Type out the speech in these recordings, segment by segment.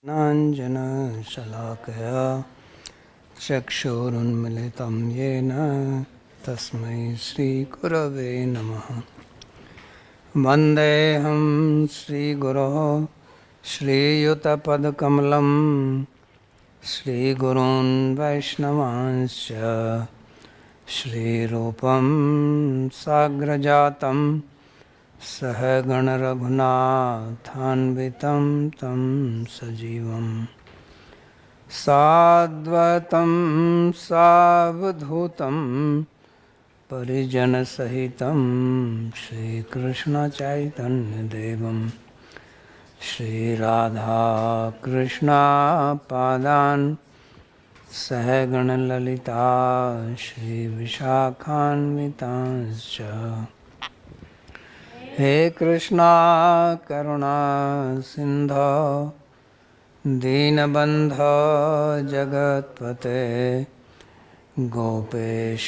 नाञ्जनशलाकया चक्षुरुन्मिलितं येन तस्मै श्रीगुरवे नमः। वन्देऽहं श्रीगुरोः श्रीयुतपदकमलं श्रीगुरून् वैष्णवांश्च श्रीरूपं साग्रजातं सहगणरघुनाथान्वितं तं सजीवं साद्वैतं सावधूतं परिजनसहितं श्रीकृष्णचैतन्यदेवं श्रीराधाकृष्णपादान् सहगणललिता श्रीविशाखान्वितांश्च। हे कृष्णा करुणा सिंधो दीनबंधो जगत्पते गोपेश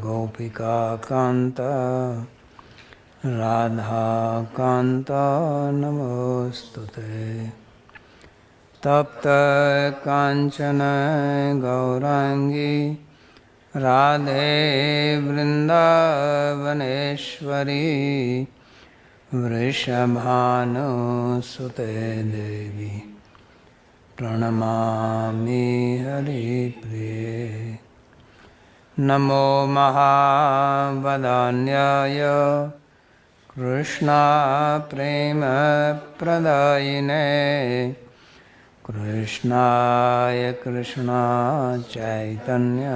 गोपिका कांत राधा कांत नमोस्तुते। तप्त कांचन गौरांगी राधे वृंदावनेश्वरी वृषभानुसुते देवी प्रणमामि हरिप्रिये। नमो महावदान्याय कृष्णप्रेमप्रदायिने कृष्णाय कृष्णचैतन्य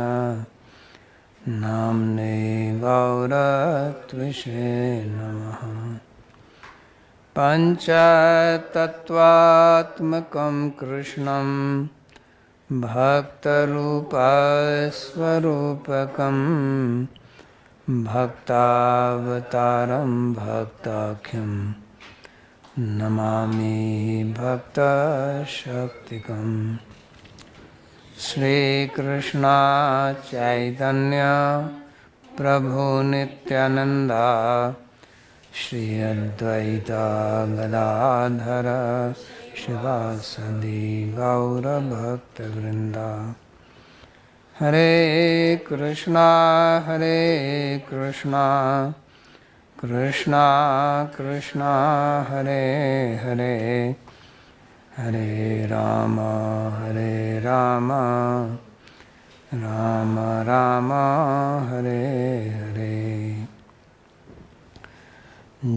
नाम्ने गौरत्विषे नमः। पञ्चतत्त्वात्मकं कृष्णं भक्तरूपस्वरूपकं भक्तावतारं भक्ताख्यं नमामि भक्तशक्तिकम्। श्रीकृष्ण चैतन्य प्रभु नित्यानंदा श्री अद्वैता गदाधर शिवासदि गौरभक्तवृंदा। हरे कृष्णा कृष्णा कृष्णा हरे हरे हरे राम राम राम हरे हरे।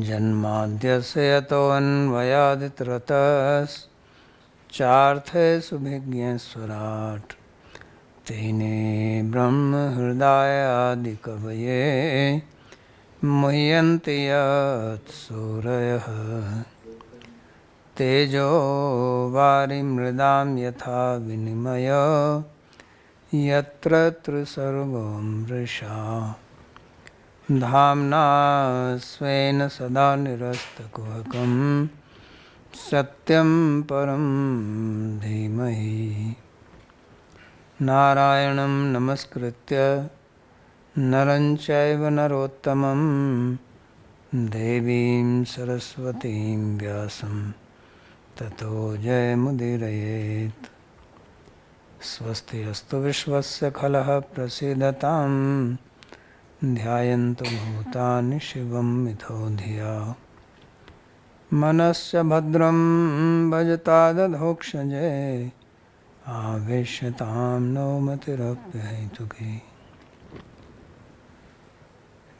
जन्माद्यस्य यतोऽन्वयादितरतश्चार्थेषु तेने ब्रह्महृदायादिकवये मुह्यन्ति यत्सूरयः। तेजो वारिमृदां यथा विनिमय यत्र त्रिसर्गो मृषा। धाम्ना स्वेन सदा निरस्तकुहकं सत्यं परं धीमहि। नारायणं नमस्कृत्य नरं चैव नरोत्तमं देवीं सरस्वतीं व्यासं ततो जयमुदीरयेत्। स्वस्ति अस्तु विश्वस्य खलः प्रसीदतां ध्यायन्तु भूतानि शिवं मिथो धिया। मनस्य भद्रं भजतादधोक्षजे आवेश्यतां नौमतिरप्यहैतुकी।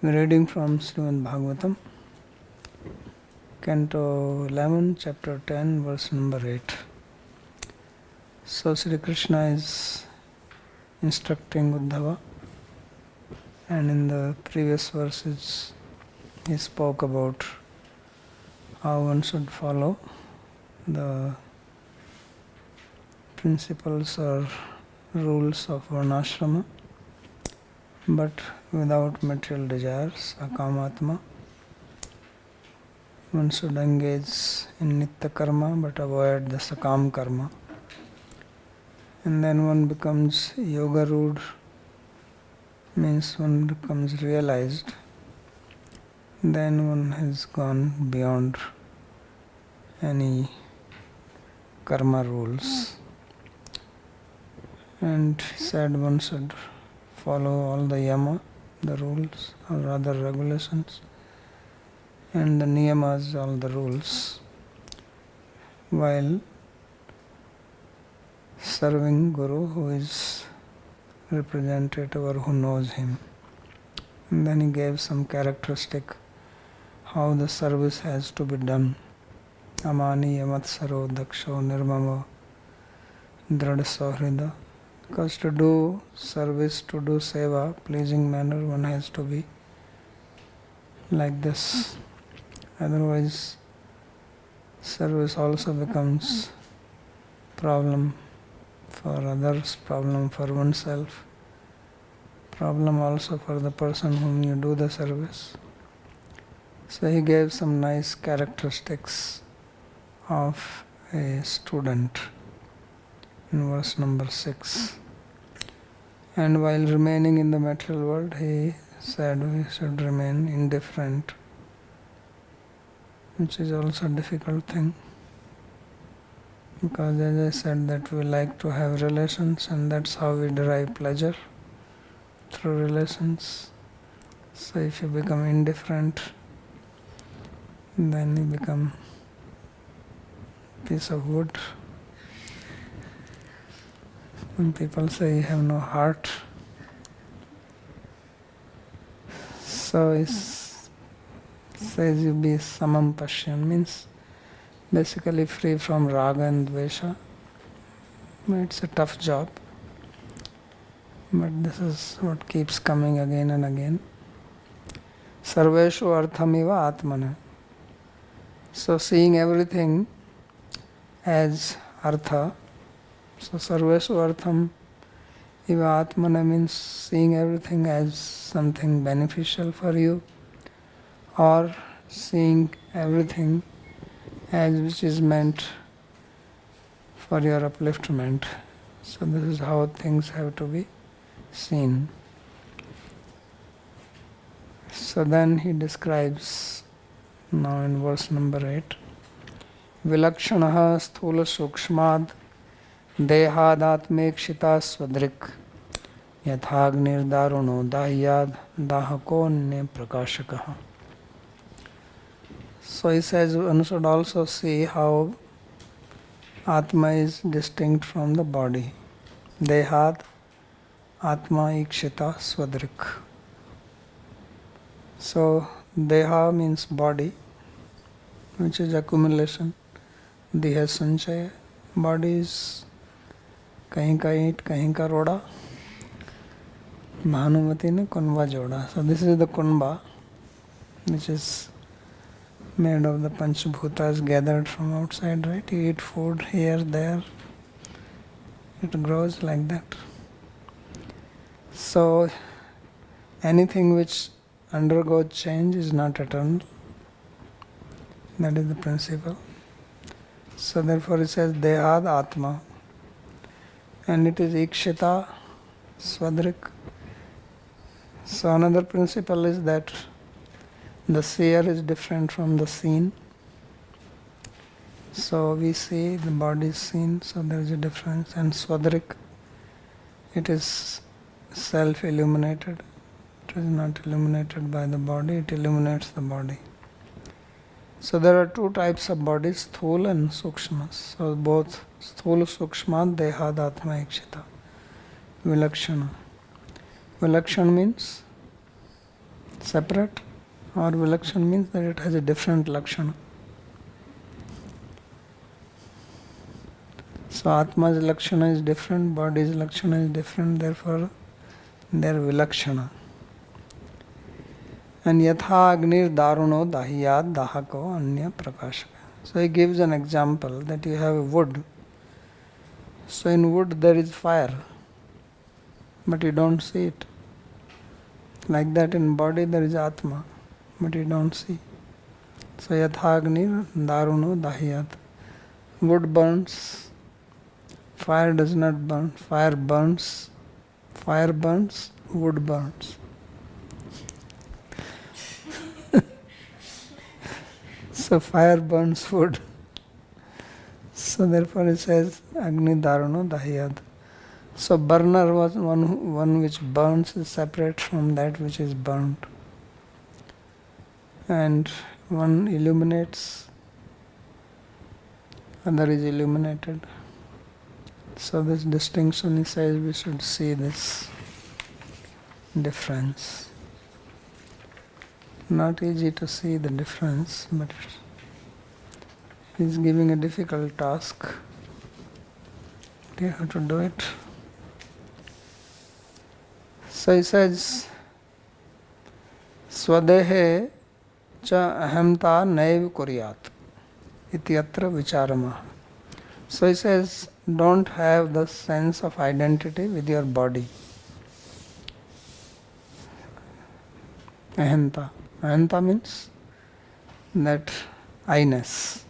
Reading from Śrīmad-Bhāgavatam, Canto 11, Chapter 10, Verse number 8. So Sri Krishna is instructing Uddhava, and in the previous verses he spoke about how one should follow the principles or rules of varnashrama, but without material desires, akamatma. One should engage in nitya karma but avoid the sakam karma. And then one becomes yoga rud, means one becomes realized. Then one has gone beyond any karma rules. And he said one should follow all the yama, the rules, or rather regulations, and the niyamas, all the rules, while serving Guru who is representative or who knows him. And then he gave some characteristic how the service has to be done. Amani yamatsaro daksho nirmama drada sohrida. Because to do service, to do seva, pleasing manner, one has to be like this. Otherwise, service also becomes problem for others, problem for oneself, problem also for the person whom you do the service. So he gave some nice characteristics of a student in verse number 6. And while remaining in the material world, he said we should remain indifferent, which is also a difficult thing. Because as I said that we like to have relations, and that's how we derive pleasure, through relations. So if you become indifferent, then you become a piece of wood. When people say you have no heart, so it says you be samam pashyan, means basically free from raga and dvesha. It's a tough job, but this is what keeps coming again and again. Sarveshu arthamiva atmana. So seeing everything as artha. So sarveshu artham iva atmana means seeing everything as something beneficial for you, or seeing everything as which is meant for your upliftment. So this is how things have to be seen. So then he describes now in verse number 8, Vilakshanaha sthula sukshmad dehadatmekshita swadrik yathagnir daruno dahyad dahakonne prakashakaha. So he says one should also see how Atma is distinct from the body. Dehad Atma ikshita swadrik. So Deha means body, which is accumulation. Deha sanchaya. Body is kahin ka eat, kahin ka roda. Bhanumati ne kunva joda. So this is the kunva, which is made of the Panchbhutas gathered from outside, right? You eat food here, there. It grows like that. So anything which undergoes change is not eternal. That is the principle. So therefore it says Dehad Atma. And it is Ikshita Swadrik. So another principle is that the seer is different from the seen. So we see the body is seen, so there is a difference. And Swadrik, it is self-illuminated. It is not illuminated by the body, it illuminates the body. So there are two types of bodies, Sthula and Sukshma. So both Sthula Sukshma, Dehad Atma Ikshita. Vilakshana. Vilakshana means separate, or Vilakshana means that it has a different Lakshana. So Atma's Lakshana is different, body's Lakshana is different, therefore they are Vilakshana. And Yatha Agnir Daruno Dahiyad Dahako Anya Prakashaka. So he gives an example that you have a wood. So in wood there is fire, but you don't see it. Like that in body there is Atma, but you don't see. So Yatha Agnir Daruno Dahiyad. Wood burns, fire does not burn. Fire burns, wood burns. So fire burns wood. So So therefore it says Agni Dharano Dahyad. So burner was one which burns is separate from that which is burnt. And one illuminates, other is illuminated. So this distinction, he says, we should see this difference. Not easy to see the difference, but he's giving a difficult task. You have to do it. So he says, Swadehe cha ahamta naiv kuryat ityatra vicharama. So he says, don't have the sense of identity with your body. Ahanta. Ahanta means that I-ness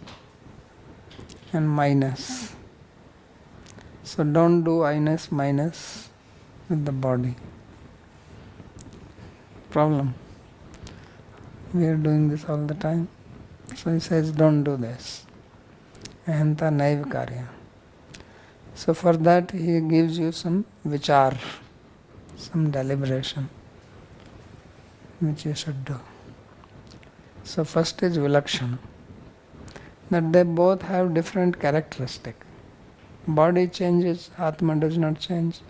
and minus. So don't do I-ness, minus with the body. Problem. We are doing this all the time. So he says, don't do this. Ahanta naiv karya. So for that he gives you some vichar, some deliberation, which you should do. So first is vilakshana, that they both have different characteristics. Body changes, Atma does not change.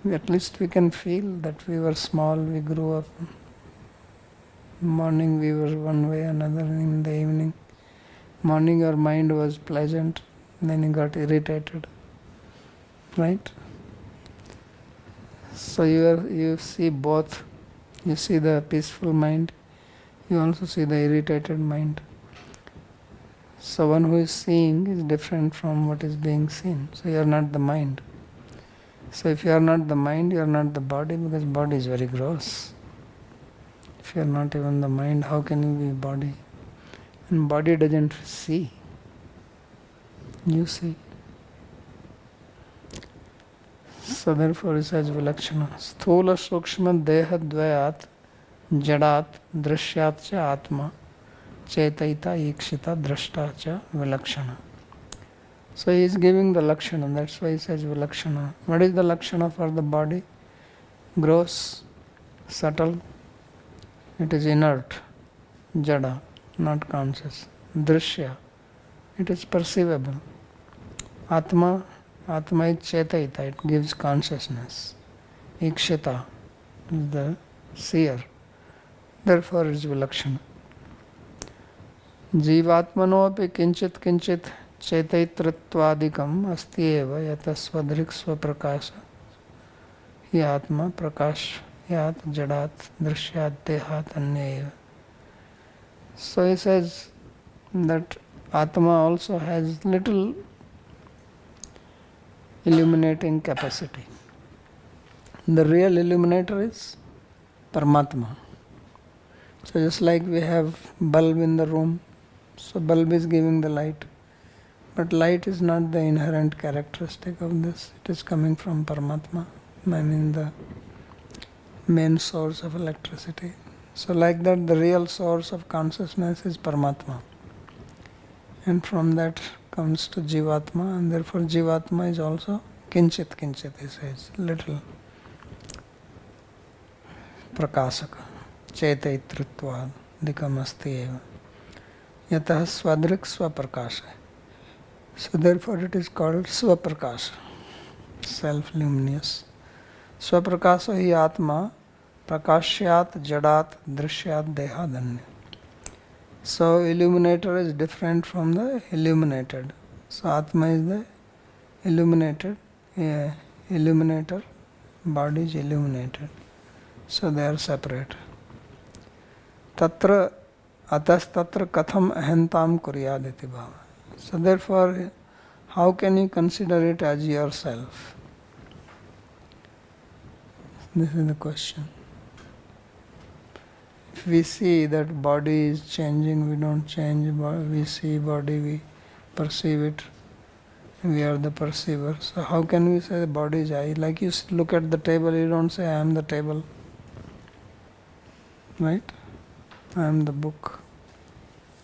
At least we can feel that we were small, we grew up. Morning we were one way, another in the evening. Morning your mind was pleasant, then you got irritated. Right? So you see both. You see the peaceful mind, you also see the irritated mind. So one who is seeing is different from what is being seen. So you are not the mind. So if you are not the mind, you are not the body, because body is very gross. If you are not even the mind, how can you be body? And body doesn't see. You see. So therefore it says vilakshana. Sthula sukshma deha dvayat jadat drishyat cha atma chetaita ikshita drashta cha vilakshana. So he is giving the lakshana, that's why he says vilakshana. What is the lakshana for the body? Gross, subtle, it is inert, jada, not conscious. Drishya, it is perceivable. Atma is chetaita, it gives consciousness. Ikshita is the seer. Therefore it is vilakshana. Jivatmano api kinchit kinchit चैतैत्रत्वादिकम अस्ति एव यत स्वदृक् स्वप्रकाश हि आत्मा प्रकाशयात् जडात् दृश्यात् देहात् अन्येव. So he says that Atma also has little illuminating capacity. The real illuminator is Paramatma. So just like we have bulb in the room, so bulb is giving the light. But light is not the inherent characteristic of this. It is coming from Paramatma, I mean the main source of electricity. So like that, the real source of consciousness is Paramatma. And from that comes to Jivatma, and therefore Jivatma is also kinchit kinchit, he says, little. Prakasaka, chetaitritvad, dikamasti eva. Yatah swadrik swaprakasha. So therefore it is called Swaprakasha, self-luminous. Swaprakasha hi Atma prakashyat jadat drishyat dehadanya. So illuminator is different from the illuminated. So Atma is the illuminated, illuminator, body is illuminated. So they are separate. Tatra atas tatra katham ahantam kuryaditi bhava. So therefore, how can you consider it as yourself? This is the question. If we see that body is changing, we don't change. We see body, we perceive it. We are the perceiver. So how can we say the body is I? Like you look at the table, you don't say I am the table. Right? I am the book.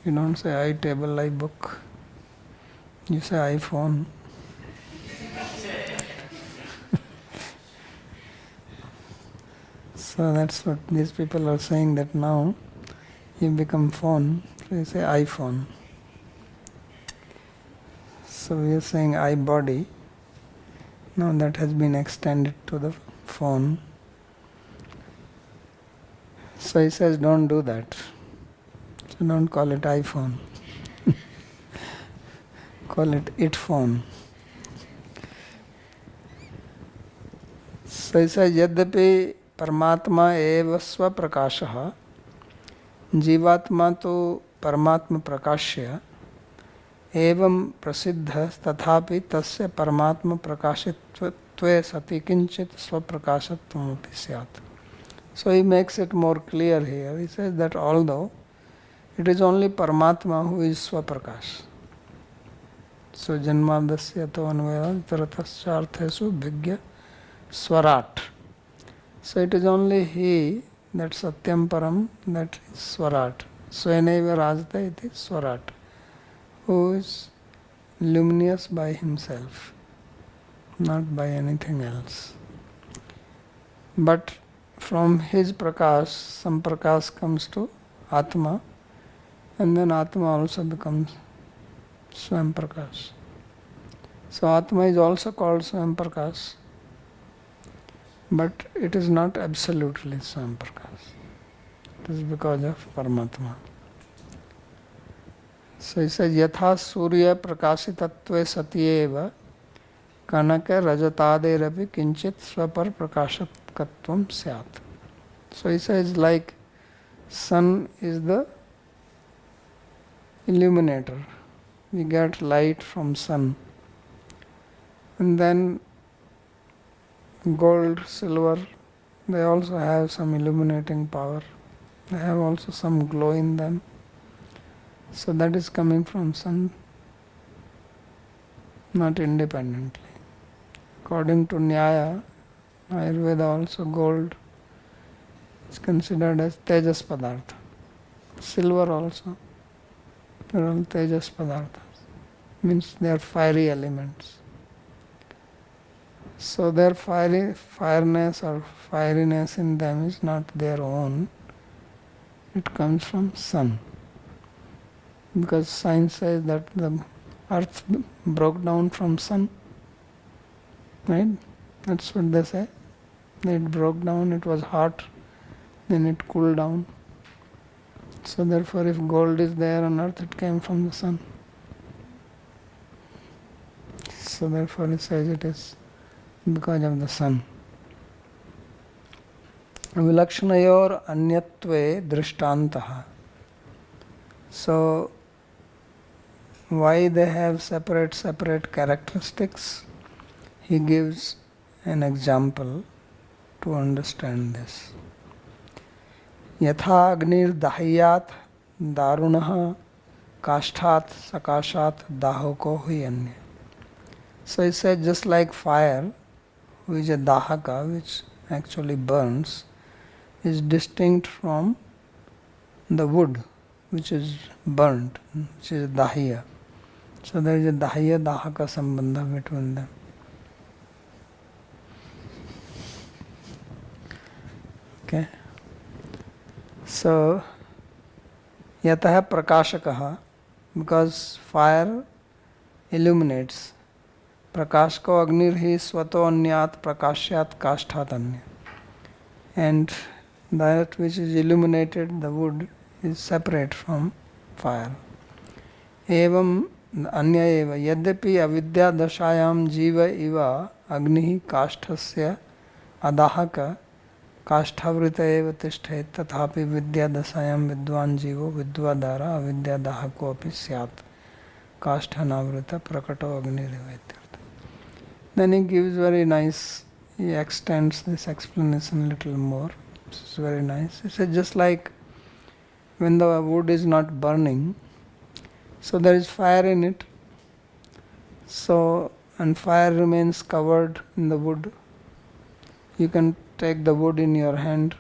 You don't say I table, I book. You say iPhone. So that's what these people are saying, that now you become phone, so you say iPhone. So we are saying I body. Now that has been extended to the phone. So he says, don't do that. So don't call it iPhone. Call it phone. So he says, यद्यपि परमात्मा एव स्वप्रकाशः जीवात्मा तो परमात्म प्रकाश्य एवं प्रसिद्ध तथापि तस्य परमात्म प्रकाशित्वे सति किंचित स्वप्रकाशत्वमपि स्यात्. So he makes it more clear here. He says that although it is only Paramatma who is Swaprakash. So Janmadasya to Anvaya Tarathasarthesu Bhigya Swarat. So it is only he, that Satyam Param, that is Swarat. Sweneva Rajata iti Swarat, who is luminous by himself, not by anything else. But from his prakash, some prakash comes to Atma, and then Atma also becomes Swam Prakash. So Atma is also called Swam Prakash, but it is not absolutely Swam Prakash. It is because of Paramatma. So he says, Yatha Surya Prakashitatve Satyeva Kanaka Rajataderapi Kinchit Swapar Prakashakatvam Syat. So he says, like sun is the illuminator. We get light from sun. And then gold, silver, they also have some illuminating power. They have also some glow in them. So that is coming from sun, not independently. According to Nyaya, Ayurveda also gold is considered as Tejas Padartha. Silver also, they are all Tejas Padarthas. Means they are fiery elements. So their fireness or fieriness in them is not their own. It comes from sun. Because science says that the earth broke down from sun. Right? That's what they say. It broke down, it was hot, then it cooled down. So therefore if gold is there on earth, it came from the sun. So therefore it says it is because of the sun. Vilakshanayor anyatve drishtantaha. So why they have separate characteristics? He gives an example to understand this. Yatha agnir dahiyat darunaha kashthat sakashat dahoko huyanya. So he said, just like fire, which is a dahaka, which actually burns, is distinct from the wood, which is burnt, which is dahiya. So there is a dahiya dahaka sambandha between them. Okay. So yatah prakashakaha, because fire illuminates. प्रकाश को अग्निर ही स्वतो अन्यात प्रकाश्यात काष्ठात अन्य. And that which is illuminated, the wood, is separate from fire. एवं अन्य एव यद्यपि अविद्या दशायां जीव इव अग्नि काष्ठस्य अदाहक काष्ठावृत एव तिष्ठेत् तथापि विद्या दशायां विद्वान् जीवो विद्वादारा अविद्या दाहको अपि स्यात् काष्ठनावृत प्रकटो अग्निरेव. Then he gives very nice, he extends this explanation a little more. This is very nice. He said, just like when the wood is not burning, so there is fire in it. So, and fire remains covered in the wood. You can take the wood in your hand,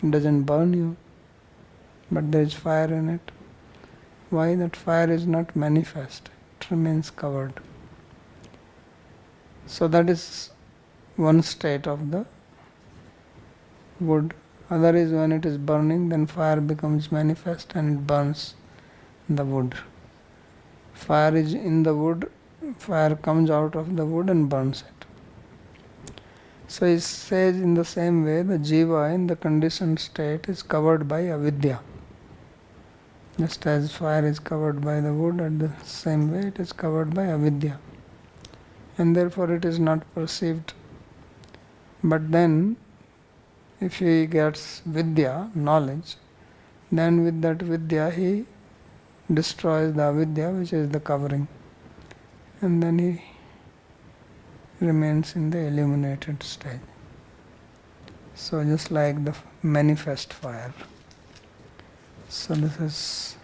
it doesn't burn you, but there is fire in it. Why? That fire is not manifest. It remains covered. So that is one state of the wood. Other is when it is burning, then fire becomes manifest and it burns the wood. Fire is in the wood, fire comes out of the wood and burns it. So it says in the same way, the Jiva in the conditioned state is covered by avidya. Just as fire is covered by the wood, at the same way it is covered by avidya. And therefore it is not perceived. But then, if he gets vidya, knowledge, then with that vidya he destroys the avidya, which is the covering. And then he remains in the illuminated stage. So just like the manifest fire. So this is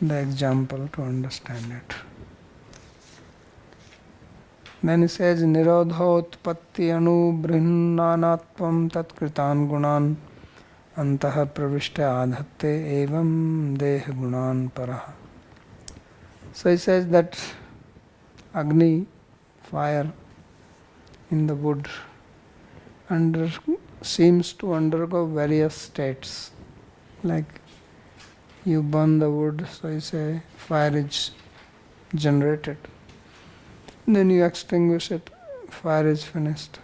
the example to understand it. Then he says, Nirodhotpatti anu brihnanatvam tatkritan gunan antaha pravishta adhatte evam deh gunan paraha. So he says that Agni, fire in the wood, seems to undergo various states. Like you burn the wood, so you say fire is generated. Then you extinguish it, fire is finished.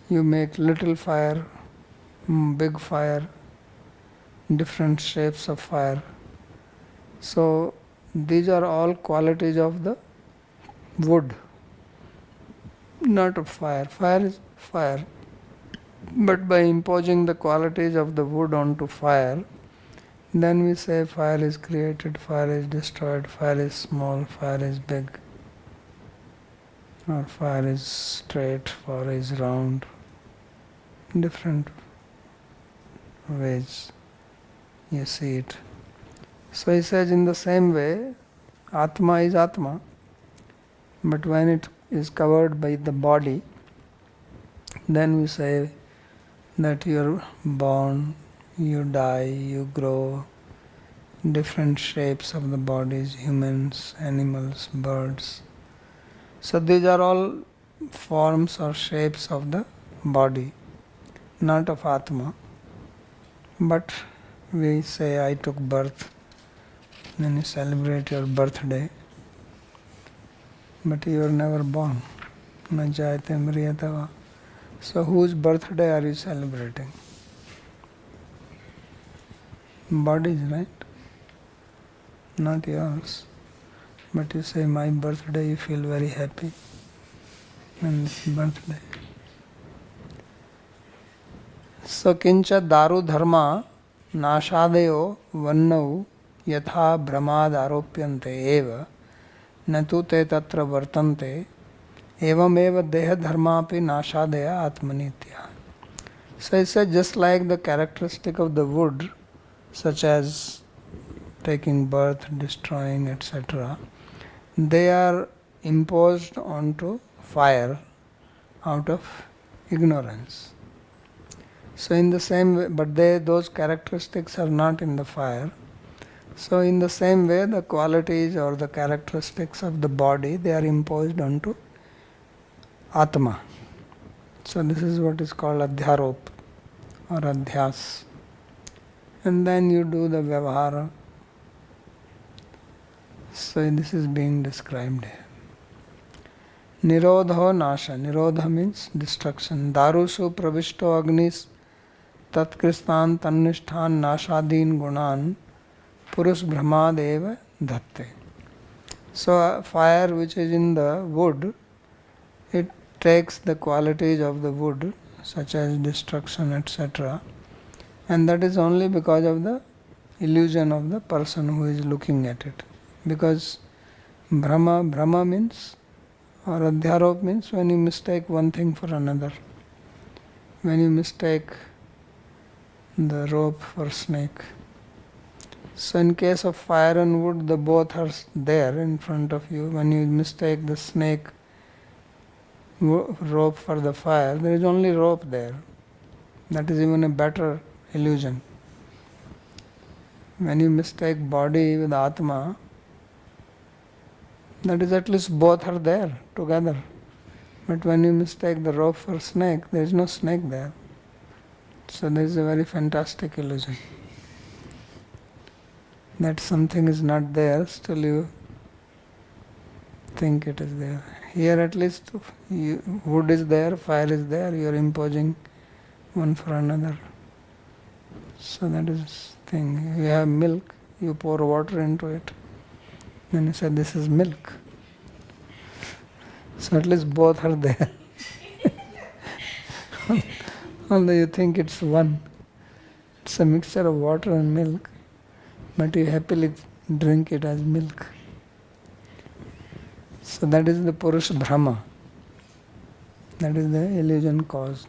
You make little fire, big fire, different shapes of fire. So these are all qualities of the wood, not of fire. Fire is fire. But by imposing the qualities of the wood onto fire, then we say fire is created, fire is destroyed, fire is small, fire is big. Or fire is straight, fire is round. Different ways you see it. So he says in the same way, Atma is Atma, but when it is covered by the body, then we say that you are born, you die, you grow, different shapes of the bodies, humans, animals, birds. So these are all forms or shapes of the body, not of Atma. But we say, I took birth, then you celebrate your birthday, but you are never born. Na jayate mriyatava. So whose birthday are you celebrating? Bodies, right? Not yours. But you say, my birthday, you feel very happy. And it's birthday. So kincha daru dharma nashadayo vannau yatha brahmad aropyante eva natu te tatra vartante evam eva deha dharma api nashadaya atmanitya. So it says just like the characteristic of the wood, such as taking birth, destroying, etc., they are imposed onto fire out of ignorance. So in the same way, but those characteristics are not in the fire. So in the same way, the qualities or the characteristics of the body, they are imposed onto Atma. So this is what is called Adhyarop or Adhyas. And then you do the Vyavahara. So this is being described here. Nirodho Nasha. Nirodha means destruction. Darusu pravishto agnis tatkristan tannishtan nashadin gunan purush brahmad eva dhatte. So fire which is in the wood, it takes the qualities of the wood, such as destruction, etc. And that is only because of the illusion of the person who is looking at it. Because Brahma means, or Adhyarop means when you mistake one thing for another. When you mistake the rope for snake. So in case of fire and wood, the both are there in front of you. When you mistake the snake rope for the fire, there is only rope there. That is even a better illusion. When you mistake body with Atma, That is, at least both are there together. But when you mistake the rope for snake, there is no snake there. So there is a very fantastic illusion. That something is not there, still you think it is there. Here at least wood is there, fire is there, you are imposing one for another. So that is thing. You have milk, you pour water into it. Then you say this is milk. So at least both are there. Although you think it's one. It's a mixture of water and milk, but you happily drink it as milk. So that is the Purusha Brahma. That is the illusion caused.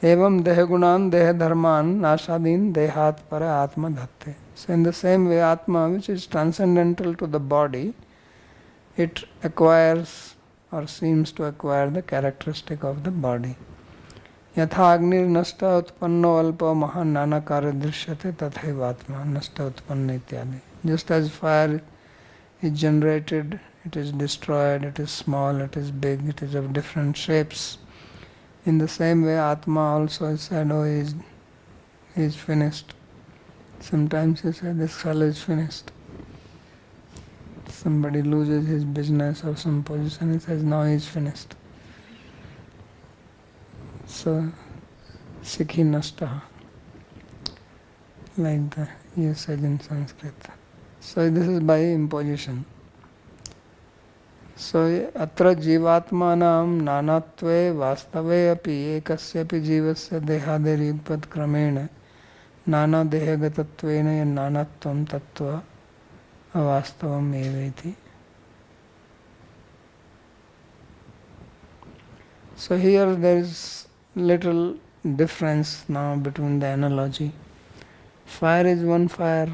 Evam deha gunan deha dharman nashadin dehat para atma dhatte. So in the same way, Atma, which is transcendental to the body, it acquires or seems to acquire the characteristic of the body. Yatha agnir nashta utpanno alpa mahan nanakara drishyate tathaiva atma nashta utpanna ityadi. Just as fire is generated, it is destroyed, it is small, it is big, it is of different shapes. In the same way, Atma also is said, oh, he is finished. Sometimes he says, this fellow is finished. Somebody loses his business or some position, he says, now he is finished. So, Sikhi Nashta, like the usage in Sanskrit. So this is by imposition. So atra jivatmanam nanatve vastave api ekasyapi jivasya dehader yugpat kramena nana dehagatatvena nanatvam tattva avastavam eveti. So here there is little difference now between the analogy. Fire is one fire,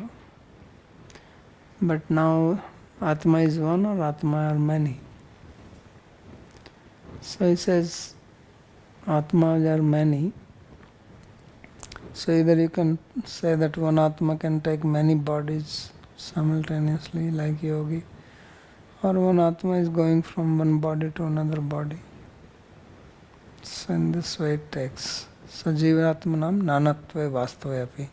but now Atma is one or Atma are many. So he says Atmas are many. So either you can say that one Atma can take many bodies simultaneously like yogi, or one Atma is going from one body to another body. So in this way it takes. So Jiva Atmanam nanatve vastavayapi.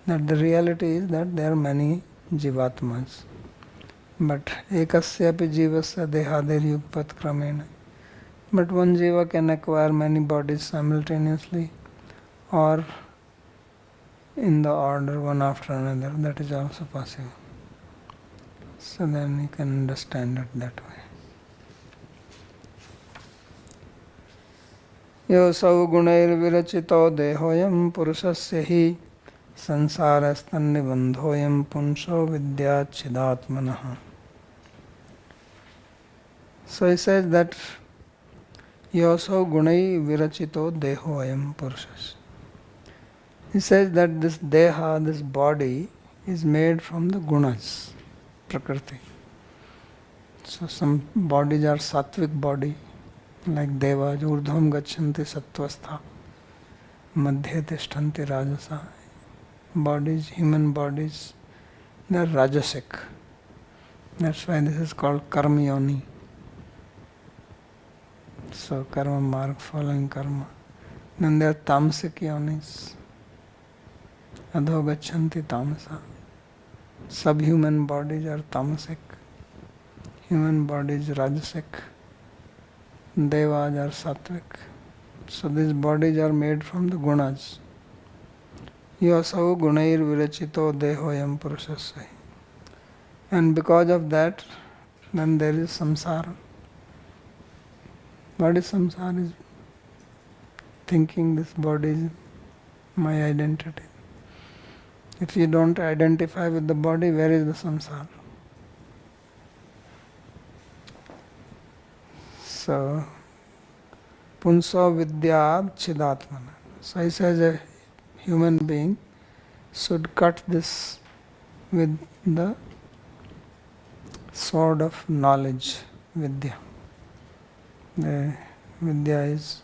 That the reality is that there are many Jivatmas. But ekasyapi jivasya dehader yugpat kramena. But one jiva can acquire many bodies simultaneously or in the order one after another. That is also possible. So then you can understand it that way. Yosau gunair virachito dehoyam purushasya hi sansarastannibandhoyam punso vidyachidatmanaha. So he says that Yosau gunai virachito dehoyam purushasya. He says that this deha, this body, is made from the gunas, prakriti. So some bodies are sattvic body, like devas, urdhvam gachanti sattvastha, madhye tishtanti rajasa. Bodies, human bodies, they are rajasic. That's why this is called karma yoni. So karma mark, following karma. Then there are tamasic yonis. Adho gachanti tamasa. Subhuman bodies are tamasic. Human bodies rajasic. Devas are sattvic. So these bodies are made from the gunas. Yasau gunair virachito dehoyam purushasya. And because of that, then there is samsara. What is samsara? Is thinking this body is my identity. If you don't identify with the body, where is the samsara? So, punso vidyad chidatmana. So he says a human being should cut this with the sword of knowledge, vidya. The vidya is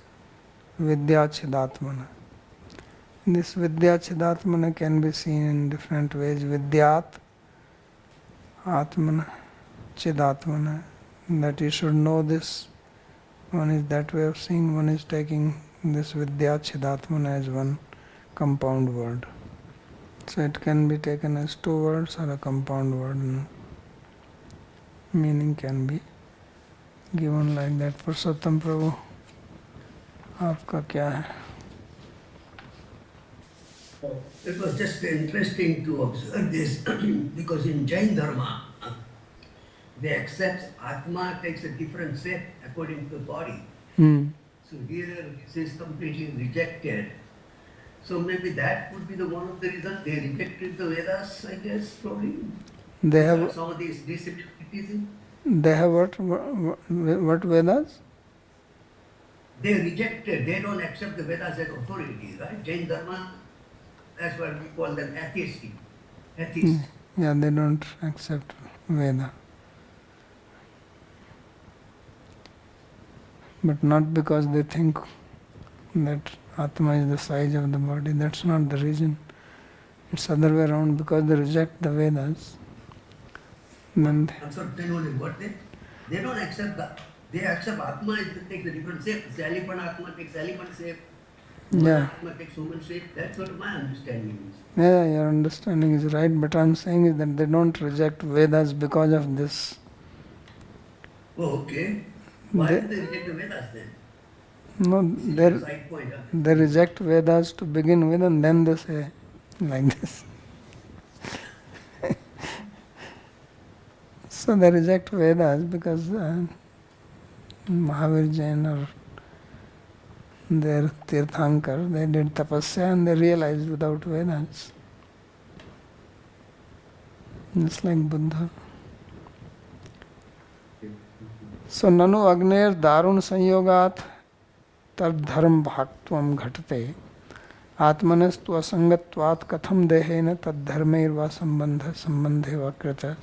vidya chidatmana. This vidya chidatmana can be seen in different ways. Vidyat atmana Chidatmana, that you should know this. One is that way of seeing, one is taking this Vidya Chidatmana as one compound word. So it can be taken as two words or a compound word, and meaning can be given like that. Purushottam Prabhu, आपका क्या है? It was just interesting to observe this because in Jain Dharma, they accept Atma takes a different shape according to the body. So here it is completely rejected. So maybe that would be the one of the reasons they rejected the Vedas, I guess, probably. They have some of these disabilities. They have what Vedas? They rejected, they don't accept the Vedas as authority, right? Jain Dharma, that's what we call them atheistic. Atheist. Yeah, they don't accept Veda. But not because they think that Atma is the size of the body. That's not the reason. It's other way around. Because they reject the Vedas. Then I'm sorry, tell only what they don't accept that. They accept Atma takes a different shape. Elephant Atma takes elephant shape. Yeah. Atma takes human shape. That's what my understanding is. Yeah, your understanding is right. But I'm saying is that they don't reject Vedas because of this. Oh, okay. Why do they reject the Vedas then? No, they reject Vedas to begin with, and then they say like this. So they reject Vedas because Mahavir Jain or their Tirthankar, they did tapasya and they realized without Vedas. Just like Buddha. So nanu agner darun sanyogat tad dharm bhaktvam ghatate atmanastu asangatvat katham dehena tad dharmairva sambandhe vakrata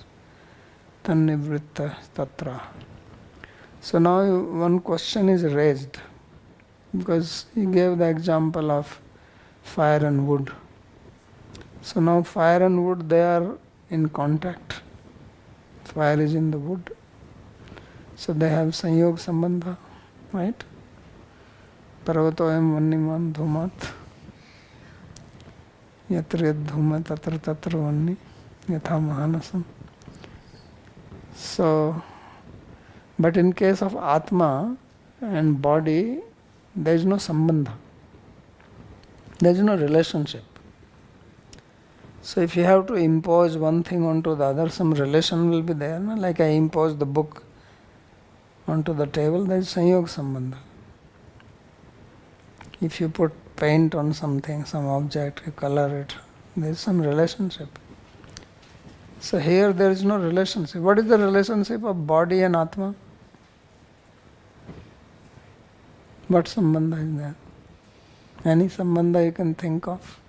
tannivritta tatra. So now one question is raised, because he gave the example of fire and wood. So now fire and wood, they are in contact. Fire is in the wood. So they have sanyog sambandha, right? Parvatoyam vanniman dhumat. Yatra yad dhuma tatra tatra vanni. Yatha mahanasam. So, but in case of Atma and body, there is no sambandha. There is no relationship. So if you have to impose one thing onto the other, some relation will be there. No? Like I impose the book onto the table, there is sanyog sambandha. If you put paint on something, some object, you color it, there is some relationship. So here there is no relationship. What is the relationship of body and Atma? What sambandha is there? Any sambandha you can think of?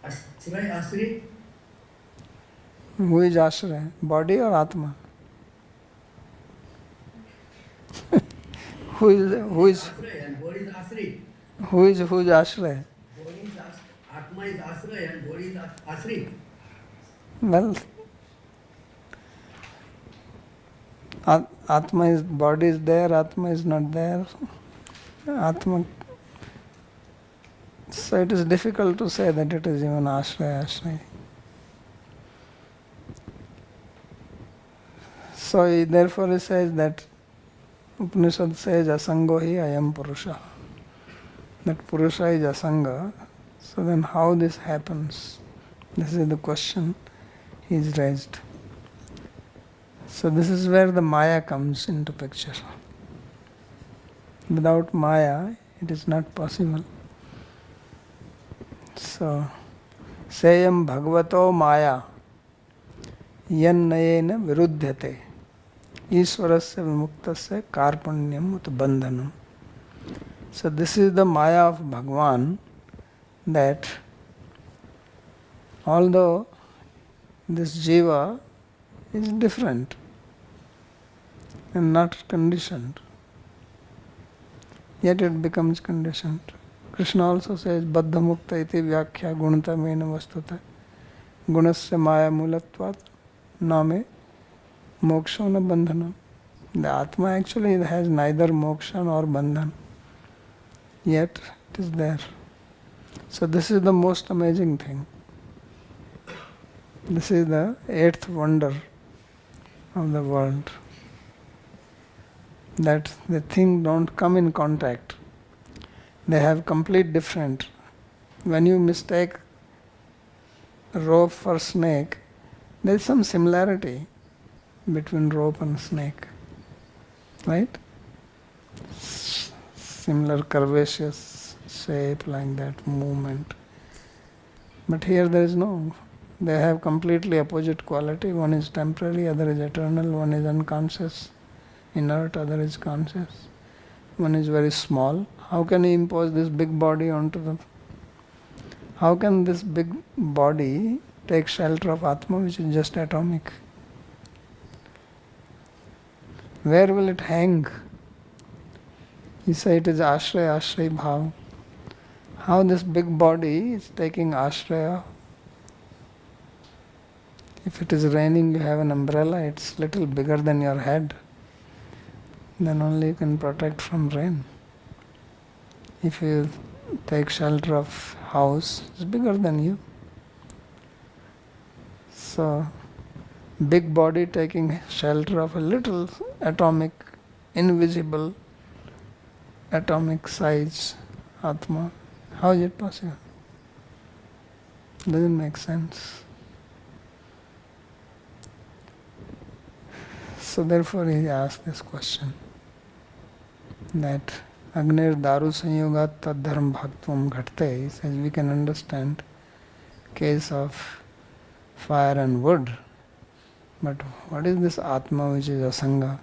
Ashraya. Who is Ashraya? Body or Atma? who is Ashraya and body is Ashraya. Who is Ashraya? Body is Atma is Ashraya and body is Ashraya. Well, Atma is, body is there, Atma is not there. Atma. So it is difficult to say that it is even Ashraya. So therefore he says that Upanishad says asango hi ayam purusha. That purusha is asanga. So then how this happens? This is the question he is raised. So this is where the Maya comes into picture. Without Maya, it is not possible. So, Sayam Bhagavato Maya Yannayena Virudhyate Ishwarasya Vimuktasya Karpanyam Utbandhanam. So this is the Maya of Bhagwan, that although this Jiva is different and not conditioned, yet it becomes conditioned. Krishna also says, Baddha Mukta iti vyakhya gunata mena vastuta gunasya maya mulatvat name Moksha na bandhana. The Atma actually has neither moksha nor bandhan. Yet it is there. So this is the most amazing thing. This is the eighth wonder of the world. That the things don't come in contact. They have complete different. When you mistake rope for snake, there is some similarity between rope and snake. Right? Similar curvaceous shape like that, movement. But here there is no. They have completely opposite quality. One is temporary, other is eternal. One is unconscious, inert, other is conscious. One is very small. How can you impose this big body onto them? How can this big body take shelter of Atma, which is just atomic? Where will it hang? You say it is ashraya, ashray bhav. How this big body is taking ashraya? If it is raining, you have an umbrella, it's little bigger than your head. Then only you can protect from rain. If you take shelter of house, it's bigger than you. So, big body taking shelter of a little atomic, invisible, atomic size Atma. How is it possible? Doesn't make sense. So therefore he asked this question, that Agnir Daru Sanyogat Tad Dharma Bhaktvam Ghatte. He says we can understand case of fire and wood, but what is this Atma which is Asanga?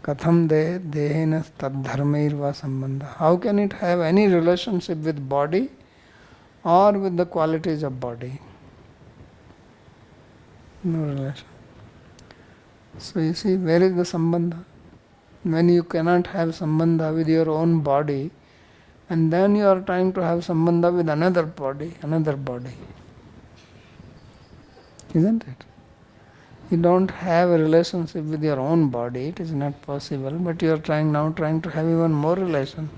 Katham dehena tad dharmairva sambandha. How can it have any relationship with body or with the qualities of body? No relation. So you see, where is the sambandha? When you cannot have sambandha with your own body, and then you are trying to have sambandha with another body. Isn't it? You don't have a relationship with your own body, it is not possible, but you are trying to have even more relation.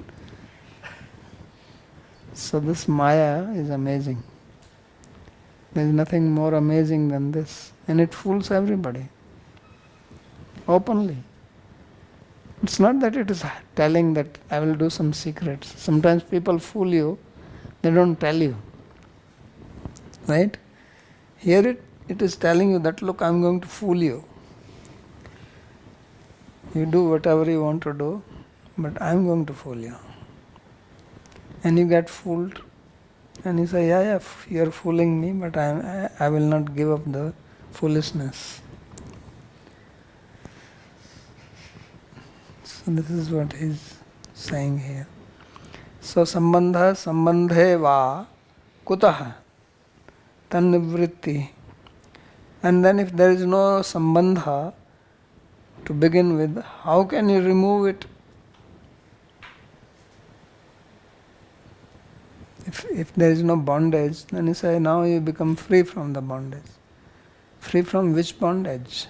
So this Maya is amazing. There is nothing more amazing than this. And it fools everybody. Openly. It's not that it is telling that I will do some secrets. Sometimes people fool you, they don't tell you. Right? Here it is telling you that, look, I am going to fool you. You do whatever you want to do, but I am going to fool you. And you get fooled. And you say, yeah, you are fooling me, but I will not give up the foolishness. So this is what he is saying here. So sambandhe va kutah tannivritti. And then if there is no sambandha to begin with, how can you remove it? If there is no bondage, then you say now you become free from the bondage. Free from which bondage?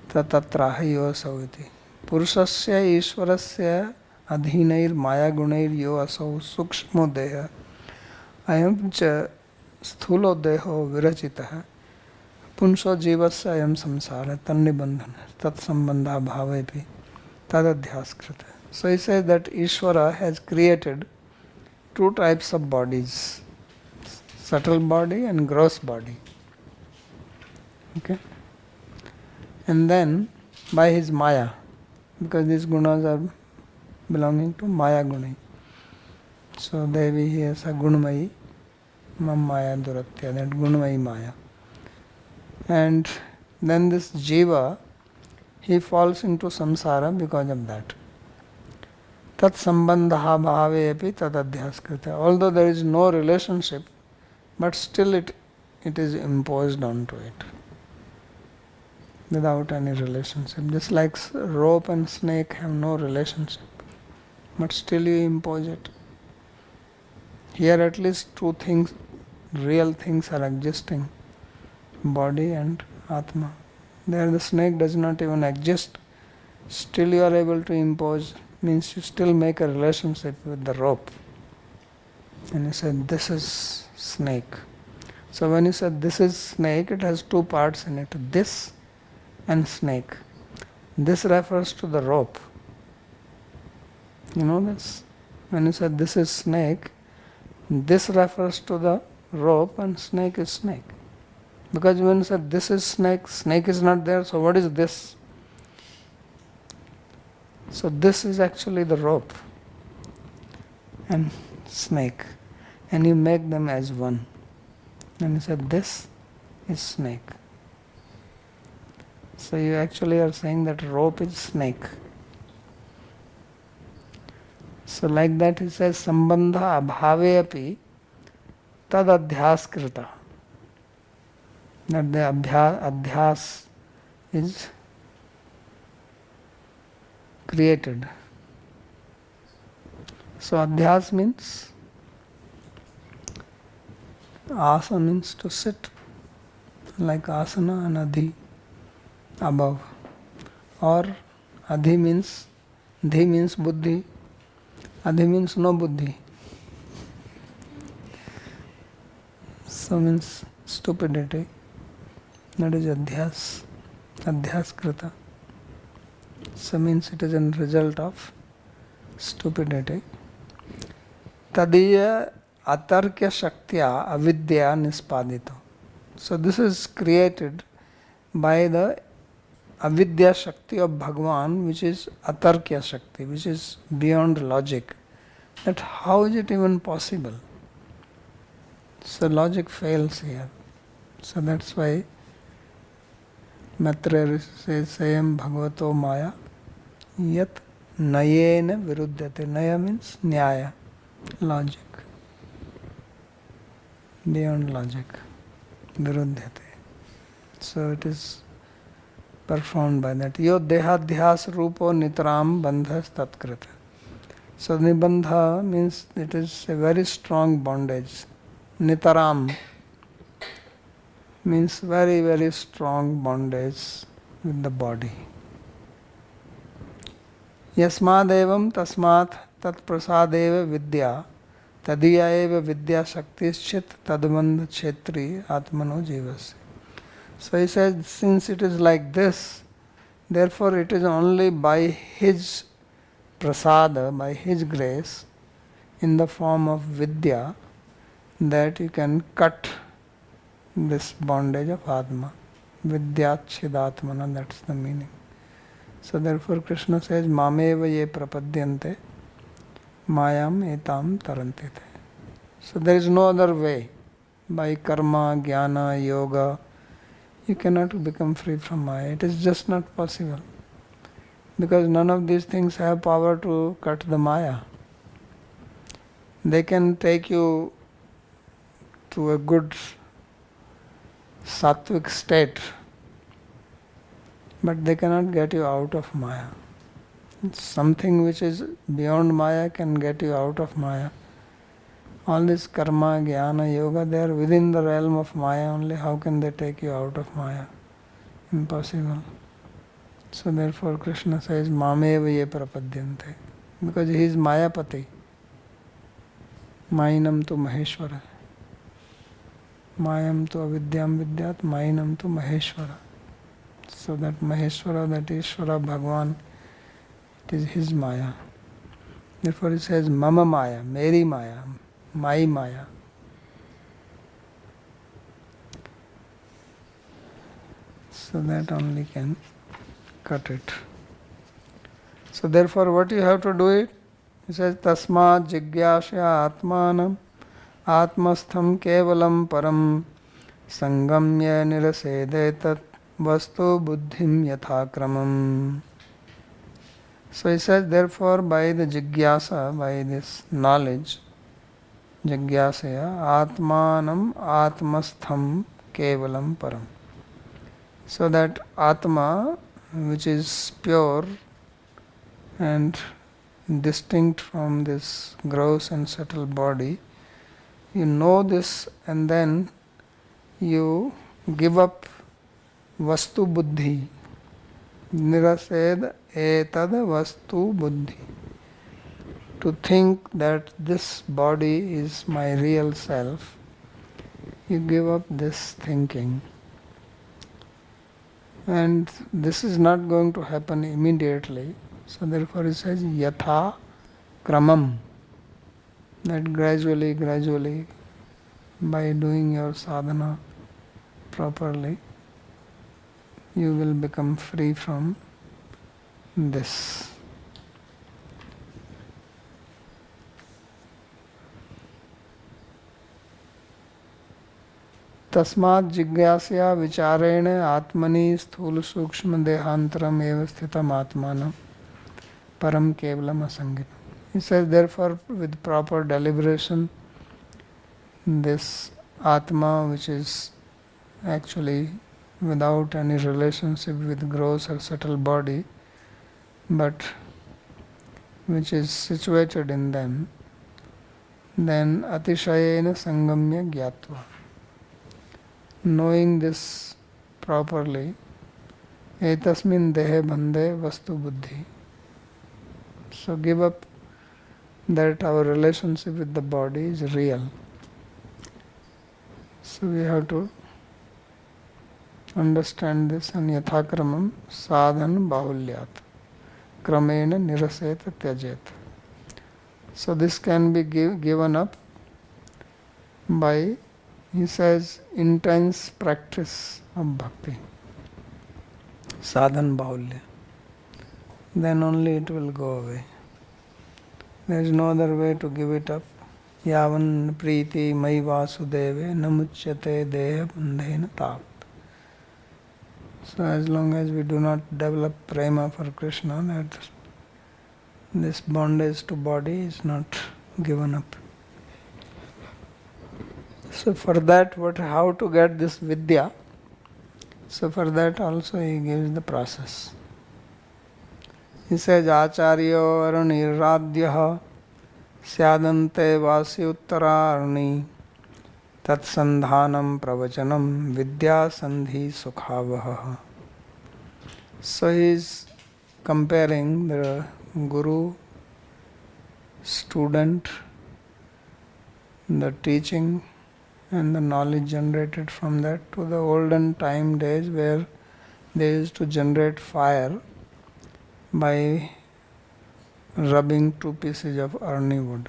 Tatatraha yo asau iti. Purushasya ishwarasya adhinair maya gunair yo asau sukshmo deha ayam cha sthulo deho virachitaha punso jivasya ayam samsara tannibandhana tat sambandha bhavepi tadadhyaskrita. So he says that Ishvara has created two types of bodies, subtle body and gross body. Okay? And then by his Maya, because these gunas are belonging to Maya Guni. So Devi he has a Gunmayi, Mam Maya Duratya, that Gunmayi Maya. And then this Jiva, he falls into samsara because of that. Tat sambandha bhave api tad adhyaskrita. Although there is no relationship, but still it is imposed onto it. Without any relationship. Just like rope and snake have no relationship, but still you impose it. Here at least two things real things are existing, body and Atma. There the snake does not even exist, still you are able to impose, means you still make a relationship with the rope. And you said this is snake. So when you said this is snake, it has two parts in it, this and snake. This refers to the rope. You know this? When you said this is snake, this refers to the rope and snake is snake. Because when you said this is snake, snake is not there, so what is this? So this is actually the rope and snake, and you make them as one. And you said this is snake. So you actually are saying that rope is snake. So like that he says sambandha abhave api tad adhyas krita. That the adhyas is created. So adhyas means, asa means to sit, like asana and adhi, above. Or adhi means, dhi means buddhi, adhi means no buddhi. So means stupidity. That is adhyas, adhyas krita. So means it is a result of stupidity. Tadiya atarkya shaktya avidya nispadito. So this is created by the avidya shakti of Bhagwan, which is atarkya shakti, which is beyond logic. That how is it even possible? So logic fails here. So that's why Maitreya says, Sayam Bhagavato Maya Yat Nayena Viruddhate. Naya means Nyaya, logic. Beyond logic. Viruddhate. So it is performed by that. Yo dehadhyas rupo nitram bandhas tatkrita. So nibandha means it is a very strong bondage. Nitaram means very, very strong bondage with the body. Yasmadevam tasmat tat prasadeva vidya tadiya eva vidya shaktischit tadbandha chetri atmano jivasya. So he says, since it is like this, therefore it is only by his prasada, by his grace, in the form of vidya, that you can cut this bondage of Atma. Vidyachhidatmana, that's the meaning. So therefore Krishna says, Mameva ye prapadyante mayam etam tarantite. So there is no other way. By karma, jnana, yoga, you cannot become free from Maya. It is just not possible. Because none of these things have power to cut the Maya. They can take you to a good sattvic state, but they cannot get you out of Maya. Something which is beyond Maya can get you out of Maya. All this karma, jnana, yoga, they are within the realm of Maya only. How can they take you out of Maya? Impossible. So therefore Krishna says, Mameva ye prapadyante. Because he is Mayapati. Mainam tu Maheshwara. Mayam tu avidyam vidyat, Mainam tu Maheshwara. So that Maheshwara, that Ishvara, Bhagwan, it is his Maya. Therefore he says, Mama Maya, Meri Maya, my Maya. So that only can cut it. So therefore what you have to do it? He says, Tasmat jigyasya atmanam atmastham kevalam param sangamya nirasedetat vastu buddhim yathakramam. So he says, therefore by the jigyasa, by this knowledge, jigyasaya atmanam atmastham kevalam param. So that Atma, which is pure and distinct from this gross and subtle body, You know this and then you give up vastu buddhi. Nirased etad vastu buddhi. To think that this body is my real self, you give up this thinking. And this is not going to happen immediately. So therefore it says yatha kramam. That gradually, by doing your sadhana properly, you will become free from this. तस्मात् जिज्ञासया विचारेण आत्मनि स्थूल सूक्ष्म देहांतरम एव स्थितम आत्मानं param kevalam asangitam. He says, therefore, with proper deliberation, this Atma, which is actually without any relationship with gross or subtle body, but which is situated in them, then atishayena sangamya gyatva. Knowing this properly, etasmin dehe bande vastu buddhi. So give up that our relationship with the body is real. So we have to understand this, and yathakramam sadhan bahulyat kramena niraset tyajet. So this can be given up by, he says, intense practice of bhakti. Sadhan bahulya. Then only it will go away. There is no other way to give it up. Yavan priti mai vasudeve namuchyate deha bandhena tap. So as long as we do not develop prema for Krishna, that this bondage to body is not given up. So for that, how to get this vidya? So for that also he gives the process. He says, Acharyo arunirradhyaha syadante vasi uttararni tatsandhanam pravachanam vidya sandhi sukhavah. So he is comparing the guru, student, the teaching and the knowledge generated from that to the olden time days where they used to generate fire by rubbing 2 pieces of arni wood.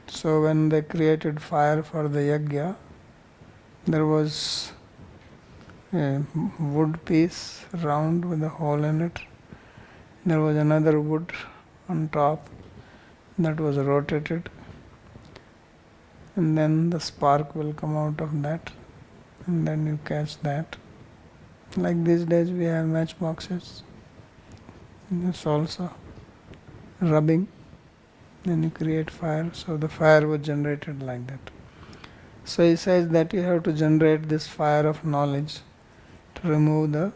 So when they created fire for the yajna, there was a wood piece round with a hole in it. There was another wood on top that was rotated, and then the spark will come out of that, and then you catch that. Like these days we have matchboxes. It's also rubbing, then you create fire. So the fire was generated like that. So he says that you have to generate this fire of knowledge to remove the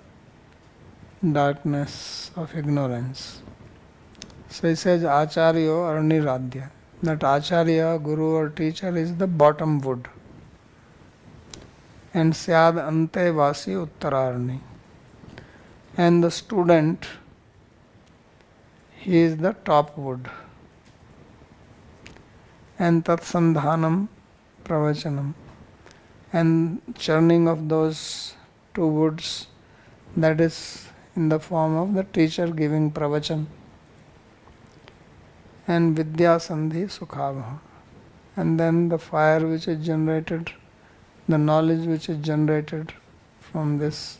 darkness of ignorance. So he says Acharyo arniradhya. That Acharya, Guru or teacher is the bottom wood. And Syad ante vasi uttararni. And the student, he is the top wood. And tatsandhanam pravachanam. And churning of those 2 woods, that is in the form of the teacher giving pravachan. And vidya sandhi sukhavah. And then the fire which is generated, the knowledge which is generated from this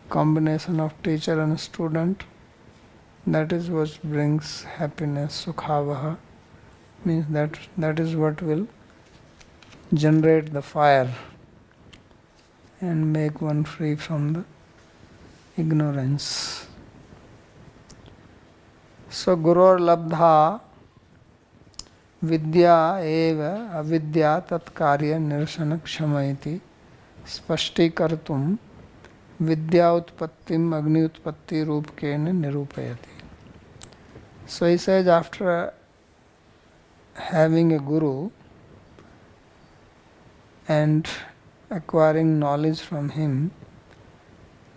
combination of teacher and student, that is what brings happiness. Sukhavah means that is what will generate the fire and make one free from the ignorance. So Gurur labdha vidya eva avidya tatkarya nirshana kshamaiti spashtikartum vidya utpattim agni utpatti rupkena nirupayati. So he says, after having a guru, and acquiring knowledge from him,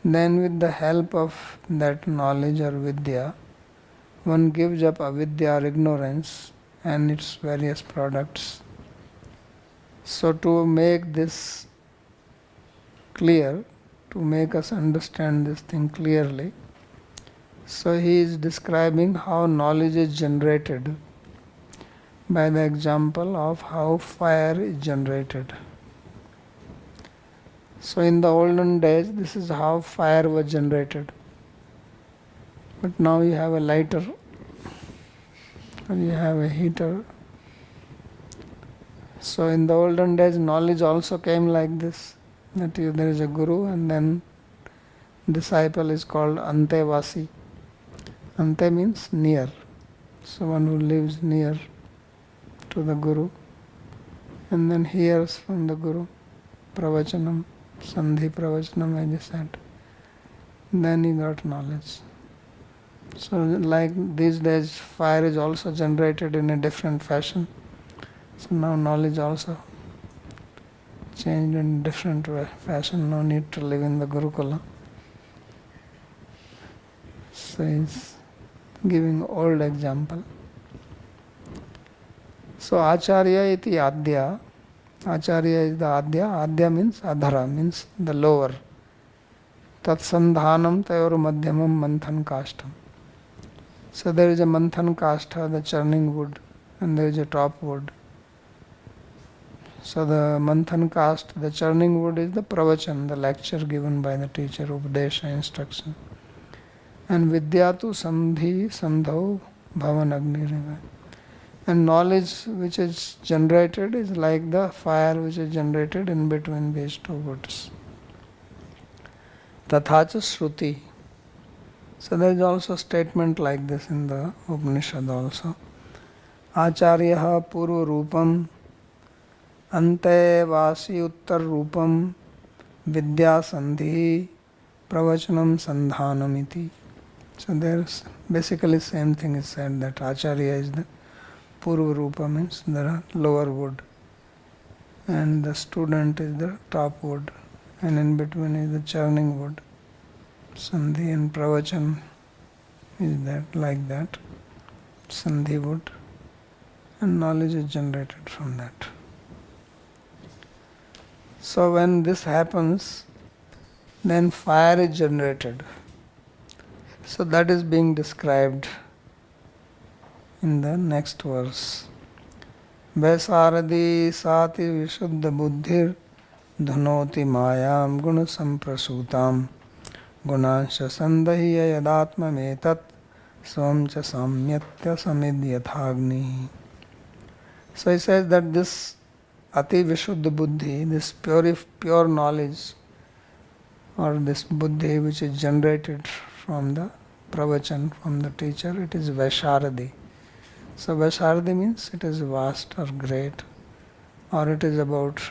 then with the help of that knowledge or vidya, one gives up avidya or ignorance and its various products. So to make this clear, to make us understand this thing clearly, so he is describing how knowledge is generated by the example of how fire is generated. So in the olden days, this is how fire was generated. But now you have a lighter, or you have a heater. So in the olden days, knowledge also came like this, that there is a guru and then disciple is called Antevasi. Ante means near. So one who lives near to the guru and then hears from the guru, pravachanam, sandhi pravachanam, as I said. Then he got knowledge. So like these days, fire is also generated in a different fashion. So now knowledge also changed in different fashion. No need to live in the Gurukula. So he's giving old example. So Acharya iti Adya. Acharya is the Adya. Adya means Adhara, means the lower. Tatsandhanam tayor madhyamam manthan kashtam. So there is a manthan kastha, the churning wood, and there is a top wood. So the manthan kast, the churning wood is the pravachan, the lecture given by the teacher, upadesha, instruction. And vidyatu sandhi sandhau bhavan agni. And knowledge which is generated is like the fire which is generated in between these two woods. Tathacha shruti. So there is also a statement like this in the Upanishad also. Acharyaha purva rupam ante vasi uttar rupam vidya sandhi pravachanam sandhanam iti. So there's basically same thing is said, that Acharya is the purva rupa, means the lower wood, and the student is the top wood, and in between is the churning wood. Sandhi and pravachan is that, like that, sandhi wood, and knowledge is generated from that. So when this happens, then fire is generated. So that is being described in the next verse. Vaisaradi sati vishuddha buddhir dhunoti mayam guna samprasutam gunansha sandahya yadatma metat svam cha samyatya samidyathagni. So he says that this ati vishuddha buddhi, this pure knowledge, or this buddhi which is generated from the pravachan, from the teacher, it is Vaisharadi. So Vaisharadi means it is vast or great, or it is about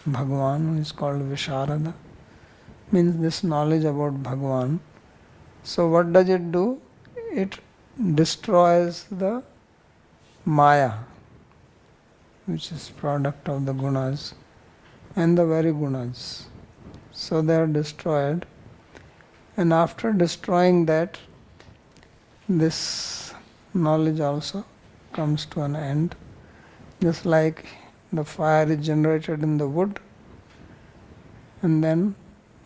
Bhagwan, who is called Visharada, means this knowledge about Bhagwan. So what does it do? It destroys the Maya, which is product of the gunas, and the very gunas. So they are destroyed, and after destroying that, this knowledge also comes to an end. Just like the fire is generated in the wood, and then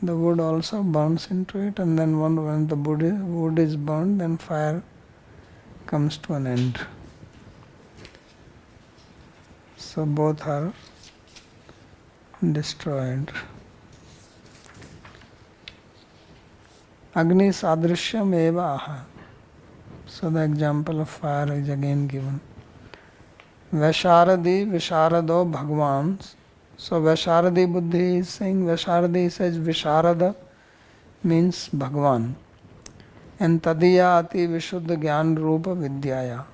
the wood also burns into it, and then when the wood is burned, then fire comes to an end. So both are destroyed. Agni sadrishyam eva aha. So the example of fire is again given. Vaisharadi Visharado Bhagwan. So Vaisharadi Buddhi is saying, Vaisharadi says Visharada means Bhagwan. And Tadiya Ati Vishuddha Gyan Rupa Vidyaya.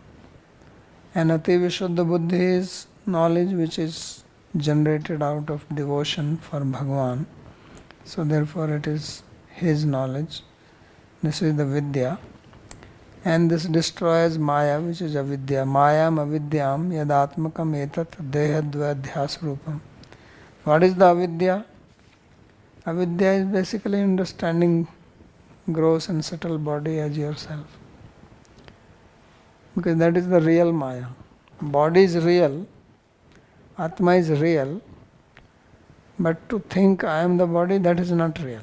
And Ati Vishuddha Buddhi is knowledge which is generated out of devotion for Bhagwan. So therefore it is his knowledge. This is the Vidya. And this destroys Maya, which is avidya. Mayam avidyam yadatmakam etat dehadvadhyas rupam What is the avidya? Avidya is basically understanding gross and subtle body as yourself. Because that is the real Maya. Body is real, Atma is real, but to think I am the body, that is not real.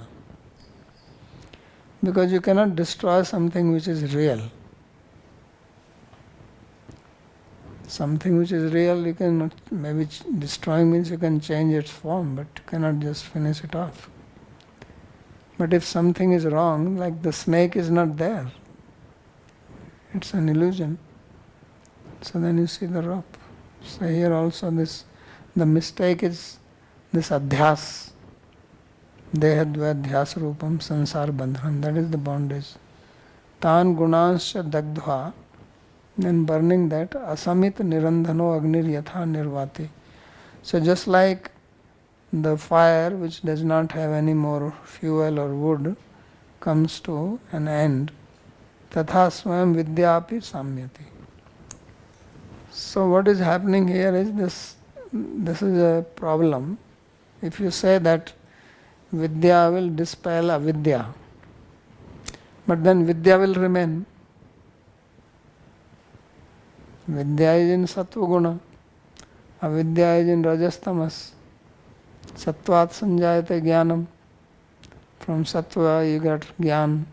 Because you cannot destroy something which is real. Something which is real, you cannot, maybe destroying means you can change its form, but you cannot just finish it off. But if something is wrong, like the snake is not there, it's an illusion. So then you see the rope. So here also the mistake is this adhyas. Dehadvadhyas rupam sansar bandhanam. That is the bondage. Tan gunanscha dagdha. Then burning that, asamit nirandhano agnir yatha nirvati. So just like the fire which does not have any more fuel or wood comes to an end, tatha swayam vidyapi samyati. So what is happening here is this is a problem. If you say that vidya will dispel avidya, but then vidya will remain. Vidya is in sattva guna, avidya is in rajas tamas. Sattvat sanjayate jnanam. From sattva you get jnana,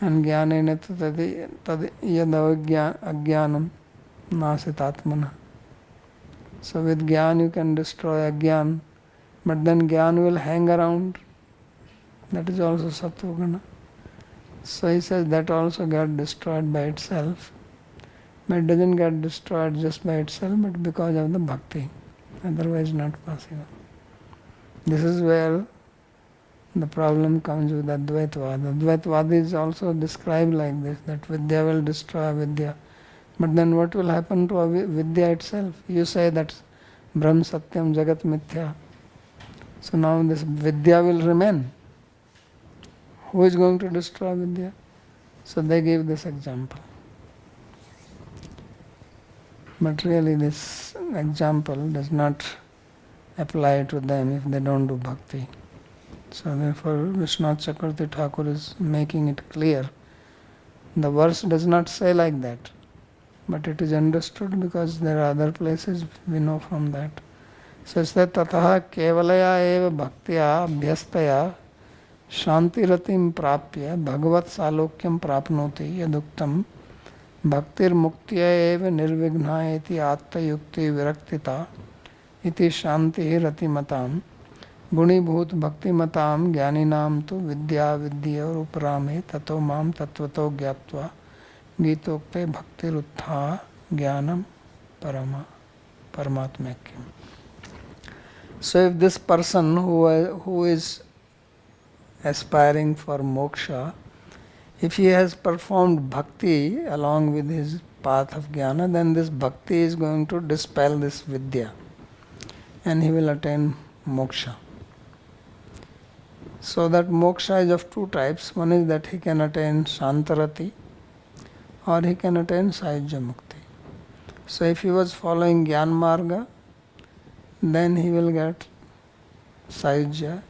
and jnanena tad yad ajnanam nasit atmana. So with jnana you can destroy ajnana, but then jnana will hang around. That is also sattva guna. So he says that also got destroyed by itself. But it doesn't get destroyed just by itself, but because of the bhakti. Otherwise not possible. This is where the problem comes with Advaitvada. Advaitvada is also described like this, that Vidya will destroy Avidya. But then what will happen to Vidya itself? You say that Brahm Satyam Jagat Mithya. So now this Vidya will remain. Who is going to destroy Vidya? So they give this example. But really this example does not apply to them if they don't do bhakti. So therefore Vishwanath Chakravarti Thakur is making it clear. The verse does not say like that, but it is understood because there are other places we know from that. So it says, Tataha kevalaya eva bhaktya abhyastaya shantiratim prapya bhagavat salokyam prapnoti yaduktam bhaktir muktya eva nirvighna iti atta yukti viraktita iti shanti rati matam गुणीभूत भक्ति मताम ज्ञानीनाम तो विद्या विद्या और उपरामे ततो माम तत्वतो ज्ञात्वा गीतोक्ते भक्तिरुत्था ज्ञानम परमात्मैक्यम. So if this person who is aspiring for moksha, if he has performed bhakti along with his path of jnana, then this bhakti is going to dispel this vidya and he will attain moksha. So that moksha is of two types. One is that he can attain Shantarati or he can attain Sahajya Mukti. So if he was following Gyan Marga, then he will get Sahajya.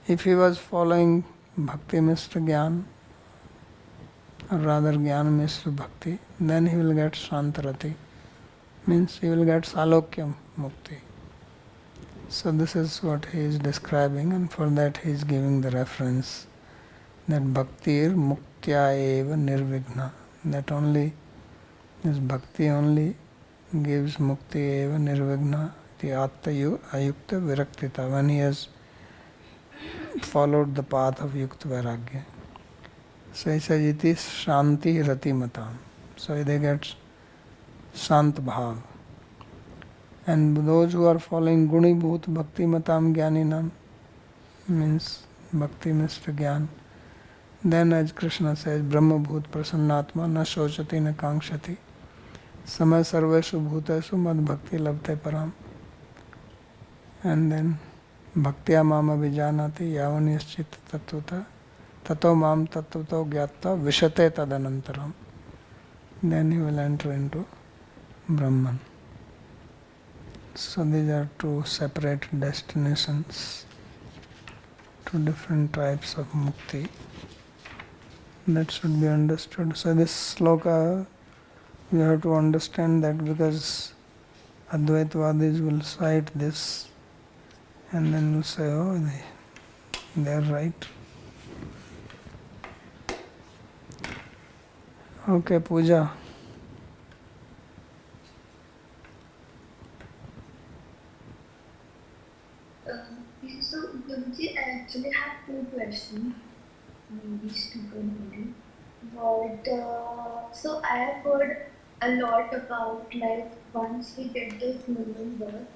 If he was following Bhakti Mishra Gyan, or rather Gyan Mishra Bhakti, then he will get Shantarati. Means he will get Salokya Mukti. So this is what he is describing, and for that he is giving the reference that bhaktir muktya eva nirvighna. That only, this bhakti only gives mukti eva nirvighna the atta ayukta viraktita, when he has followed the path of yukta vairagya. So he says it is shanti rati matam. So they get shant bhav. And those who are following Gunibhut Bhakti Matam Jnaninam, means Bhakti Mishra Jnana, then as Krishna says, Brahma Bhut Prasannatma na shochati na kankshati samay sarveshu bhutesu mad bhakti labte param. And then Bhaktya mama vijanati yavanischit tattvuta tato mam tattvuto gyatva vishate tadanantaram. Then he will enter into Brahman. So these are two separate destinations, two different types of mukti. That should be understood. So this sloka, we have to understand that because Advaitvadis will cite this and then will say, oh, they are right. Okay, Pooja. So, Guruji, I actually have two questions, maybe stupid maybe. But so I have heard a lot about like once we get the human birth,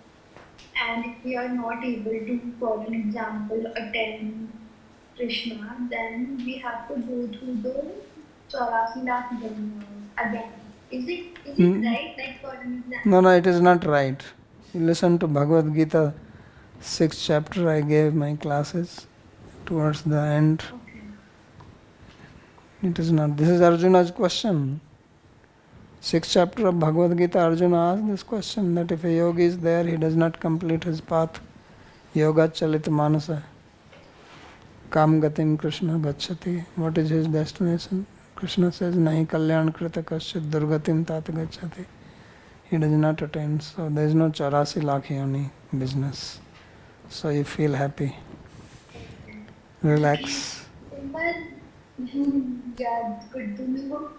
and if we are not able to, for an example, attend Krishna, then we have to go through the 84 lakh again. Is it right? Like for an example? No, it is not right. You listen to Bhagavad Gita, 6th chapter I gave my classes towards the end. Okay. It is not. This is Arjuna's question. 6th chapter of Bhagavad Gita, Arjuna asked this question that if a yogi is there, he does not complete his path. Yoga chalit manasa. Kam gatim Krishna gacchati. What is his destination? Krishna says, Nahi kalyan krita kasyat durgatim tat gacchati. He does not attain. So there is no 84 lakh yoni business. So you feel happy. Relax. But yeah, it's good to know.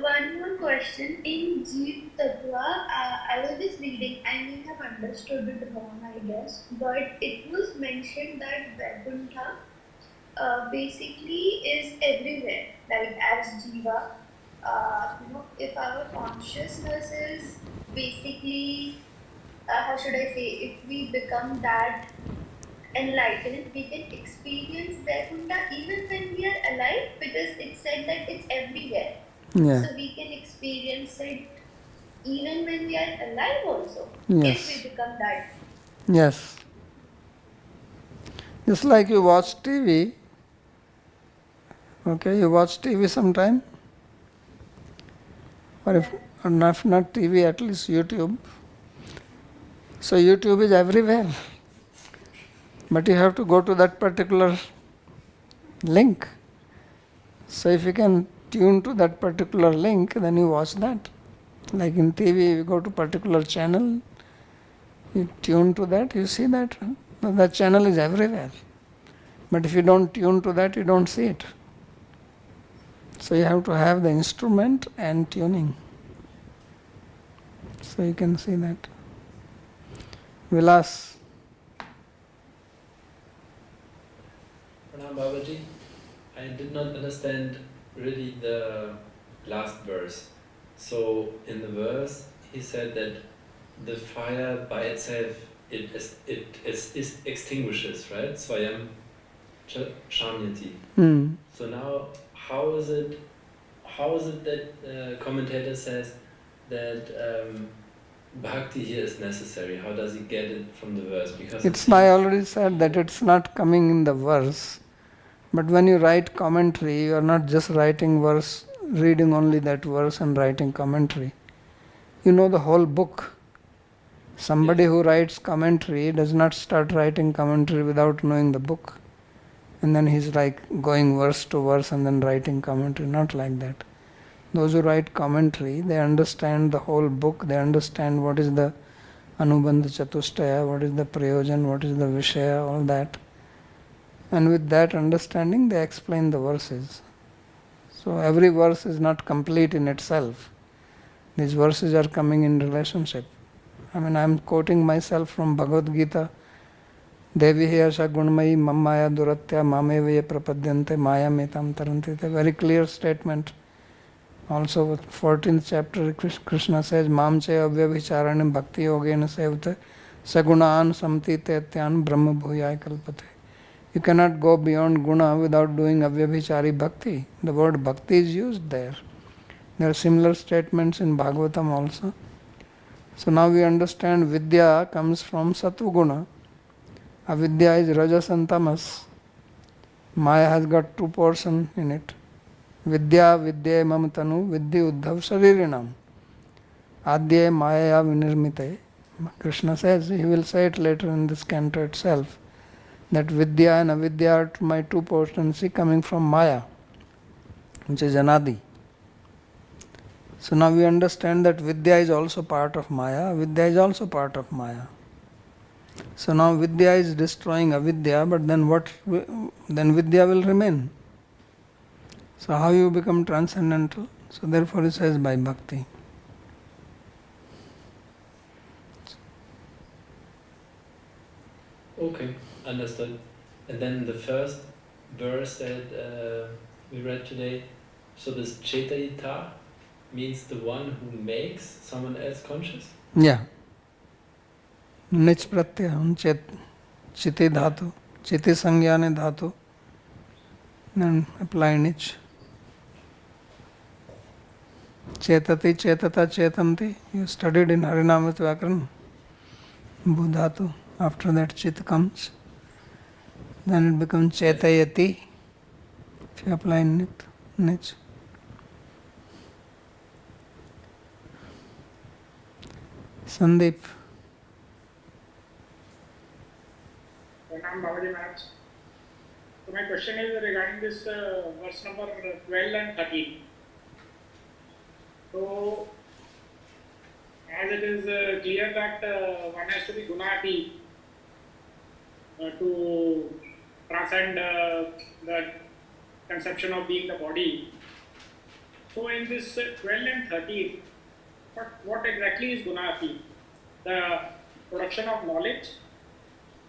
One more question. In Jiva Tattva, I was just reading, I may have understood it wrong, I guess, but it was mentioned that Vaikuntha basically is everywhere, like as Jiva. If our consciousness is basically, how should I say, if we become that enlightened, we can experience Vaikuntha even when we are alive because it said that it's everywhere. Yeah. So we can experience it even when we are alive also. Yes. If we become that. Yes. Just like you watch TV. Okay, you watch TV sometime? Or if not TV, at least YouTube. So YouTube is everywhere. But you have to go to that particular link. So if you can tune to that particular link, then you watch that. Like in TV, you go to particular channel, you tune to that, you see that. That channel is everywhere. But if you don't tune to that, you don't see it. So you have to have the instrument and tuning. So you can see that. Vilas. Pranam Babaji, I did not understand really the last verse. So in the verse, he said that the fire by itself, it extinguishes, right? Swayam Shamyati. So now, how is it that commentator says that bhakti here is necessary? How does he get it from the verse? Because I already said that it's not coming in the verse. But when you write commentary, you are not just writing verse, reading only that verse and writing commentary. You know the whole book. Somebody who writes commentary does not start writing commentary without knowing the book. And then he's like going verse to verse and then writing commentary. Not like that. Those who write commentary, they understand the whole book. They understand what is the Anubandha Chatushtaya, what is the Prayojan, what is the Vishaya, all that. And with that understanding, they explain the verses. So every verse is not complete in itself. These verses are coming in relationship. I am quoting myself from Bhagavad Gita. Devi Hiyasha Gunmayi Mammaya Duratya Mamevaya Prapadyante Maya Metam Taranti. It's a very clear statement. Also 14th chapter Krishna says Mam Che Avyavicharane Bhakti Yogena Sevate Sagunaan Samti Tetyan Brahma Bhuyai Kalpate. You cannot go beyond guna without doing avyabhichari bhakti. The word bhakti is used there. There are similar statements in Bhāgavatam also. So now we understand vidya comes from sattva guna. Avidya is rajas and tamas. Maya has got two portions in it. Vidya mamatanu vidya uddhav sharirinam. Adye maya vinirmite Krishna says, he will say it later in this canto itself, that Vidya and Avidya are my two portions coming from Maya, which is Anadi. So now we understand that Vidya is also part of Maya, Avidya is also part of Maya. So now Vidya is destroying Avidya, but then then Vidya will remain. So how you become transcendental? So therefore he says by bhakti. Okay, understood. And then the first verse that we read today, so this Chetayita means the one who makes someone else conscious? Yeah. Nich pratyam chiti dhatu, chiti sangyane dhatu, then apply nich. Chetati chetata chetamti, you studied in Harinamat Vyakaran, Budhatu. After that chit comes, then it becomes chetayati, if you apply nich. Sandeep. Pranam Babaji Maharaj. So my question is regarding this verse number 12 and 13. So, as it is clear that one has to be gunati to transcend the conception of being the body. So in this 12 and 13, what exactly is gunati? The production of knowledge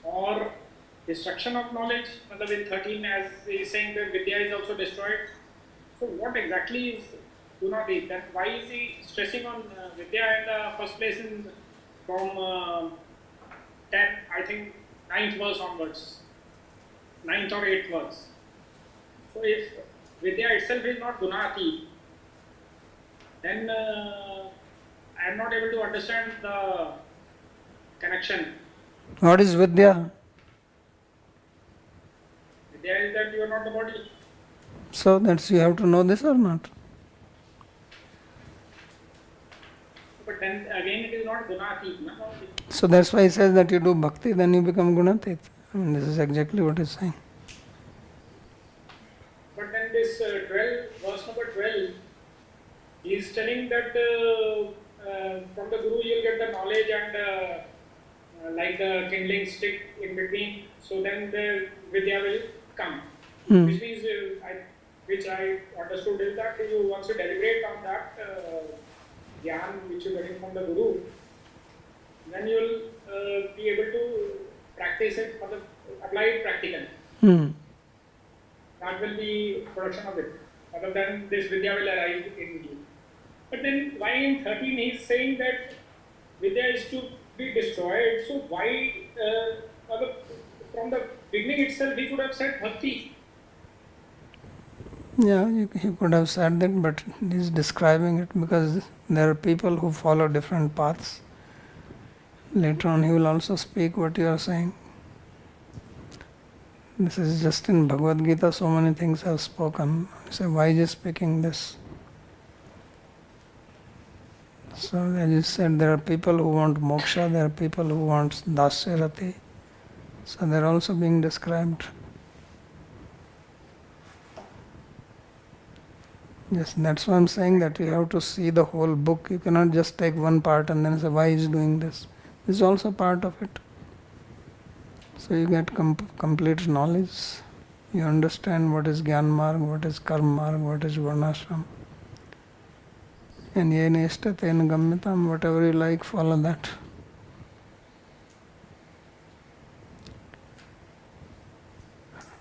or destruction of knowledge? With 13, as he is saying that Vidya is also destroyed. So what exactly is gunati? Then why is he stressing on Vidya in the first place from 10, I think 9th verse onwards, 9th or 8th verse. So if Vidya itself is not gunati, then I am not able to understand the connection. What is Vidya? Vidya is that you are not the body. So that's you have to know this or not? But then again it is not gunati. No? So that's why he says that you do bhakti, then you become gunatit. I mean, this is exactly what he's saying. But then this 12, verse number 12, he is telling that from the Guru you will get the knowledge and like the kindling stick in between, so then the Vidya will come. Which means, which I understood is that once you deliberate on that Gyan which you are getting from the Guru, then you will be able to practice it, apply it practically. That will be production of it. Other than this Vidya will arise in you. But then why in 13 he is saying that Vidya is to be destroyed? So why from the beginning itself he could have said bhakti? Yeah, you could have said that, but he's describing it because there are people who follow different paths. Later on he will also speak what you are saying. This is just in Bhagavad Gita, so many things have spoken. So why is he speaking this? So as you said, there are people who want moksha, there are people who want dasyarati. So they are also being described. Yes, that's why I'm saying that you have to see the whole book. You cannot just take one part and then say, why is doing this? This is also part of it. So you get complete knowledge. You understand what is Gyan Marg, what is Karma Marg, what is Varnashram. And yena ishtatena gamyatam, whatever you like, follow that.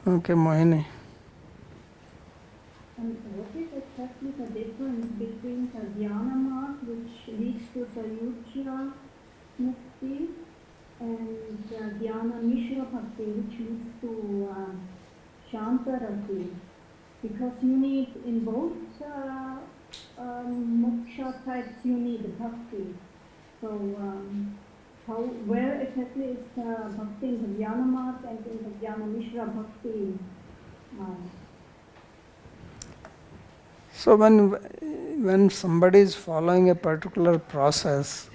Okay, Mohini. And what is exactly the difference between the Dhyana mark, which leads to Sayujya Mukti, and the Dhyana Mishra Bhakti, which leads to Shantarati? Because you need, in both moksha types, you need bhakti. So, where exactly is bhakti in the Dhyana mark and in the Dhyana Mishra Bhakti? So when somebody is following a particular process,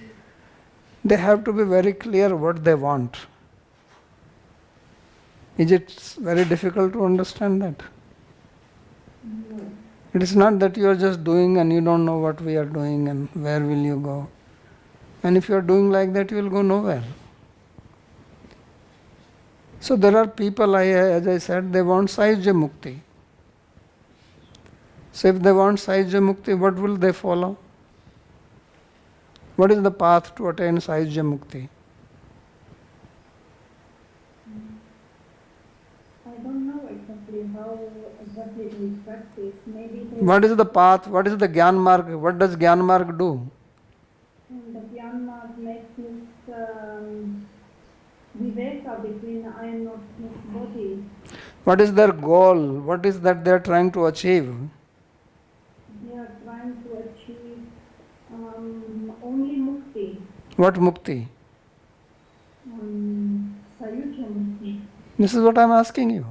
they have to be very clear what they want. Is it very difficult to understand that? No. It is not that you are just doing and you don't know what we are doing and where will you go. And if you are doing like that, you will go nowhere. So there are people, as I said, they want Sahajya Mukti. So if they want Sahajya Mukti, what will they follow? What is the path to attain Sahajya Mukti? I don't know exactly how exactly we practice. Maybe What is the path? What is the Gyan Marg? What does Gyan Marg do? the Gyan makes this viveka between I am not this body. What is their goal? What is that they are trying to achieve? They are trying to achieve only mukti, What mukti? Sayuja mukti. This is what I am asking you.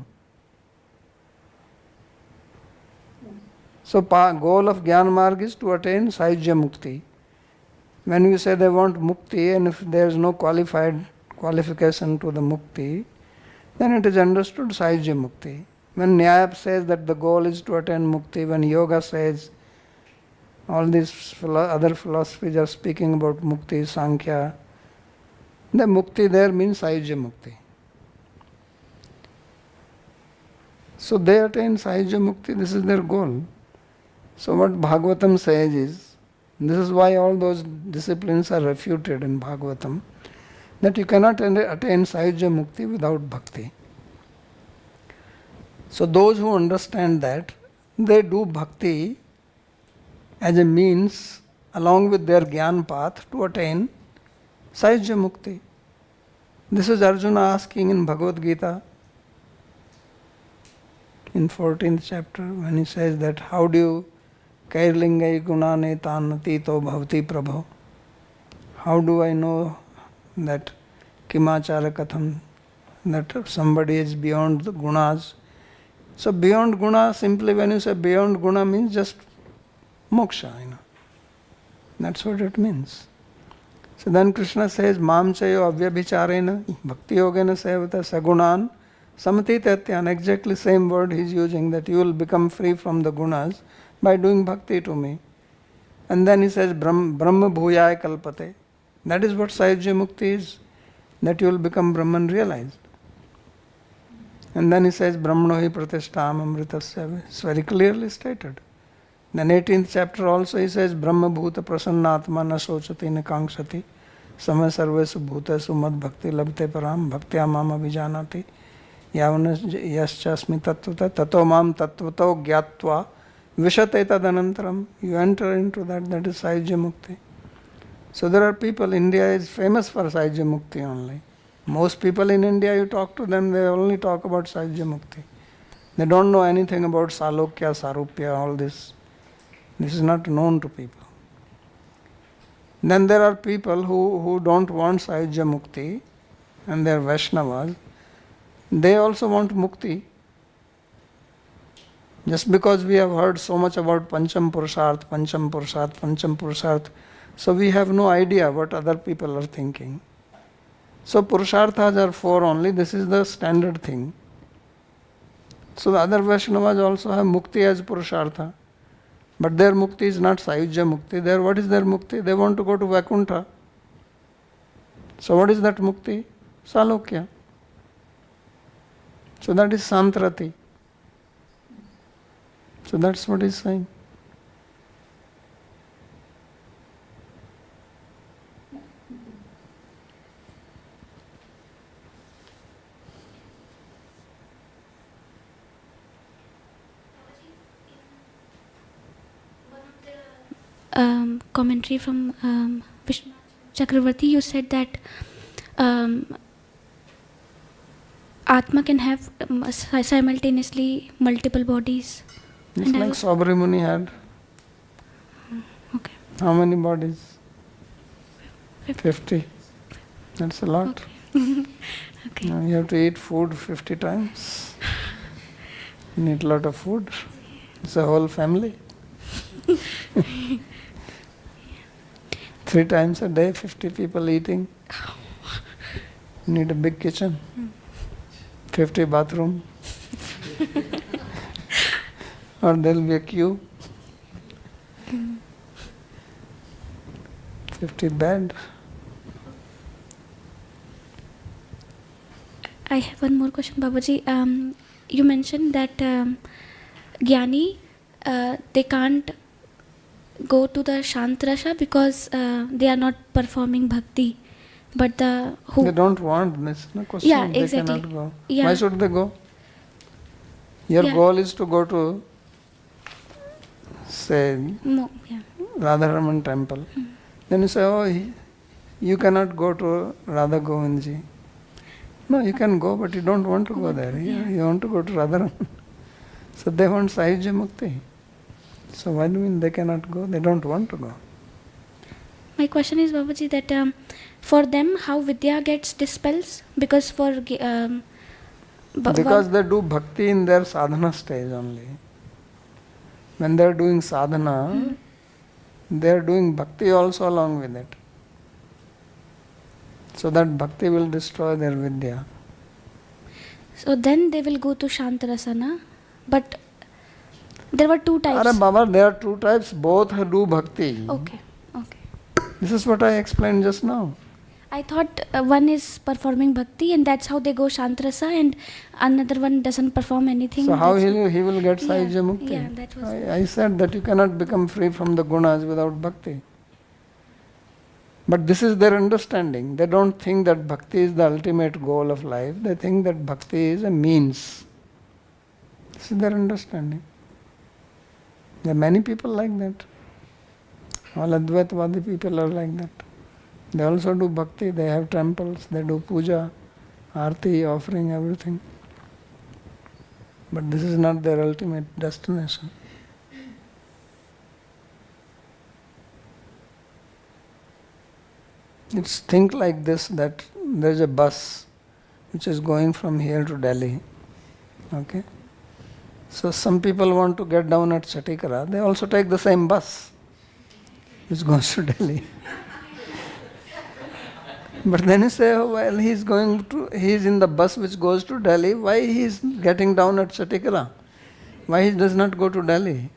So goal of Gyan Marg is to attain Sahajya Mukti. When you say they want Mukti and if there is no qualification to the Mukti, then it is understood Sahajya Mukti. When Nyaya says that the goal is to attain Mukti, when Yoga says all these other philosophies are speaking about Mukti, Sankhya, the Mukti there means Sahajya Mukti. So they attain Sahajya Mukti, this is their goal. So what Bhāgavatam says is, this is why all those disciplines are refuted in Bhāgavatam, that you cannot attain Sahajya Mukti without Bhakti. So those who understand that, they do Bhakti as a means along with their Gyan path to attain Sahajya Mukti. This is Arjuna asking in Bhagavad Gita in 14th chapter when he says that how do you Kairlingai gunane tanatito bhavati prabho. How do I know that kimachara katham, that somebody is beyond the gunas? So beyond guna, simply when you say beyond guna means just moksha, That's what it means. So then Krishna says, Mam chayo avyabhicharena bhakti yogena sevata sagunan samati tatyan. Exactly same word he is using, that you will become free from the gunas by doing bhakti to me. And then he says, Brahma bhuyaya kalpate. That is what Sahajya Mukti is, that you will become Brahman realized. And then he says, Brahmano hi pratishtam amritasya. It's very clearly stated. Then 18th chapter also he says, Brahma bhuta prasannatma na sochati na kankshati samay sarvesu bhutesu mad bhakti labte param bhaktya mama vijanati yavana yaschasmi tattvata tato mam tattvato gyatva vishate tadanantaram. You enter into that is Sahajya Mukti. So there are people, India is famous for Sahajya Mukti only. Most people in India, you talk to them, they only talk about Sahajya Mukti. They don't know anything about Salokya, Sarupya, all this. This is not known to people. Then there are people who don't want Sahajya Mukti, and they are Vaishnavas. They also want Mukti. Just because we have heard so much about Pancham Purusharth, so we have no idea what other people are thinking. So Purusharthas are 4 only, this is the standard thing. So the other Vaishnavas also have Mukti as Purushartha. But their Mukti is not Sahajya Mukti. What is their Mukti? They want to go to Vaikuntha. So what is that Mukti? Salokya. So that is Santrati. So that's what he's saying. Commentary from Vishnu Chakravarti, you said that Atma can have simultaneously multiple bodies. It's like Sabri Muni had. Okay. How many bodies? 50. That's a lot. Okay. Okay. Now you have to eat food 50 times. You need a lot of food. It's a whole family. 3 times a day, 50 people eating. You need a big kitchen. 50 bathroom. Or there will be a queue. 50 bed. I have one more question, Babaji. You mentioned that Jnani, they can't go to the Shantrasa because they are not performing bhakti. But They don't want this. No question. Yeah, They exactly. cannot go. Yeah. Why should they go? Your Yeah. goal is to go to, say, Yeah. Radharaman temple. Then you say, oh, you cannot go to Radha Govindji. No, you can go, but you don't want to go there. You want to go to Radharaman. So they want Sahija Mukti. So why do you mean they cannot go? They don't want to go. My question is, Babaji, that for them, how Vidya gets dispelled? Because for Because they do bhakti in their sadhana stage only. When they are doing sadhana, they are doing bhakti also along with it. So that bhakti will destroy their vidya. So then they will go to Shantarasana. But there were 2 types. Arre Baba, there are 2 types, both do bhakti. Okay. This is what I explained just now. I thought one is performing bhakti and that's how they go Shantarasa, and another one doesn't perform anything. So how he will get Sahija Mukti? Yeah, that was I said that you cannot become free from the gunas without bhakti. But this is their understanding. They don't think that bhakti is the ultimate goal of life. They think that bhakti is a means. This is their understanding. There are many people like that. All Advaitvadi people are like that. They also do bhakti, they have temples, they do puja, arti, offering, everything. But this is not their ultimate destination. It's think like this, that there is a bus which is going from here to Delhi. Okay? So some people want to get down at Chatikara, they also take the same bus which goes to Delhi. But then you say, oh, well, he's in the bus which goes to Delhi, why he is getting down at Chatikara? Why he does not go to Delhi?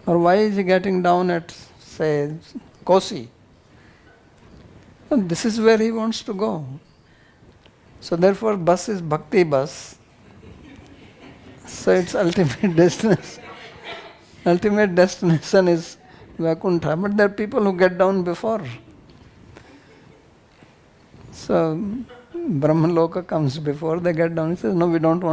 Or why is he getting down at, say, Kosi? No, this is where he wants to go. So therefore bus is bhakti bus. So its ultimate destination. Ultimate destination is Vaikuntha. But there are people who get down before. So Brahmaloka comes before they get down. He says, no, we don't want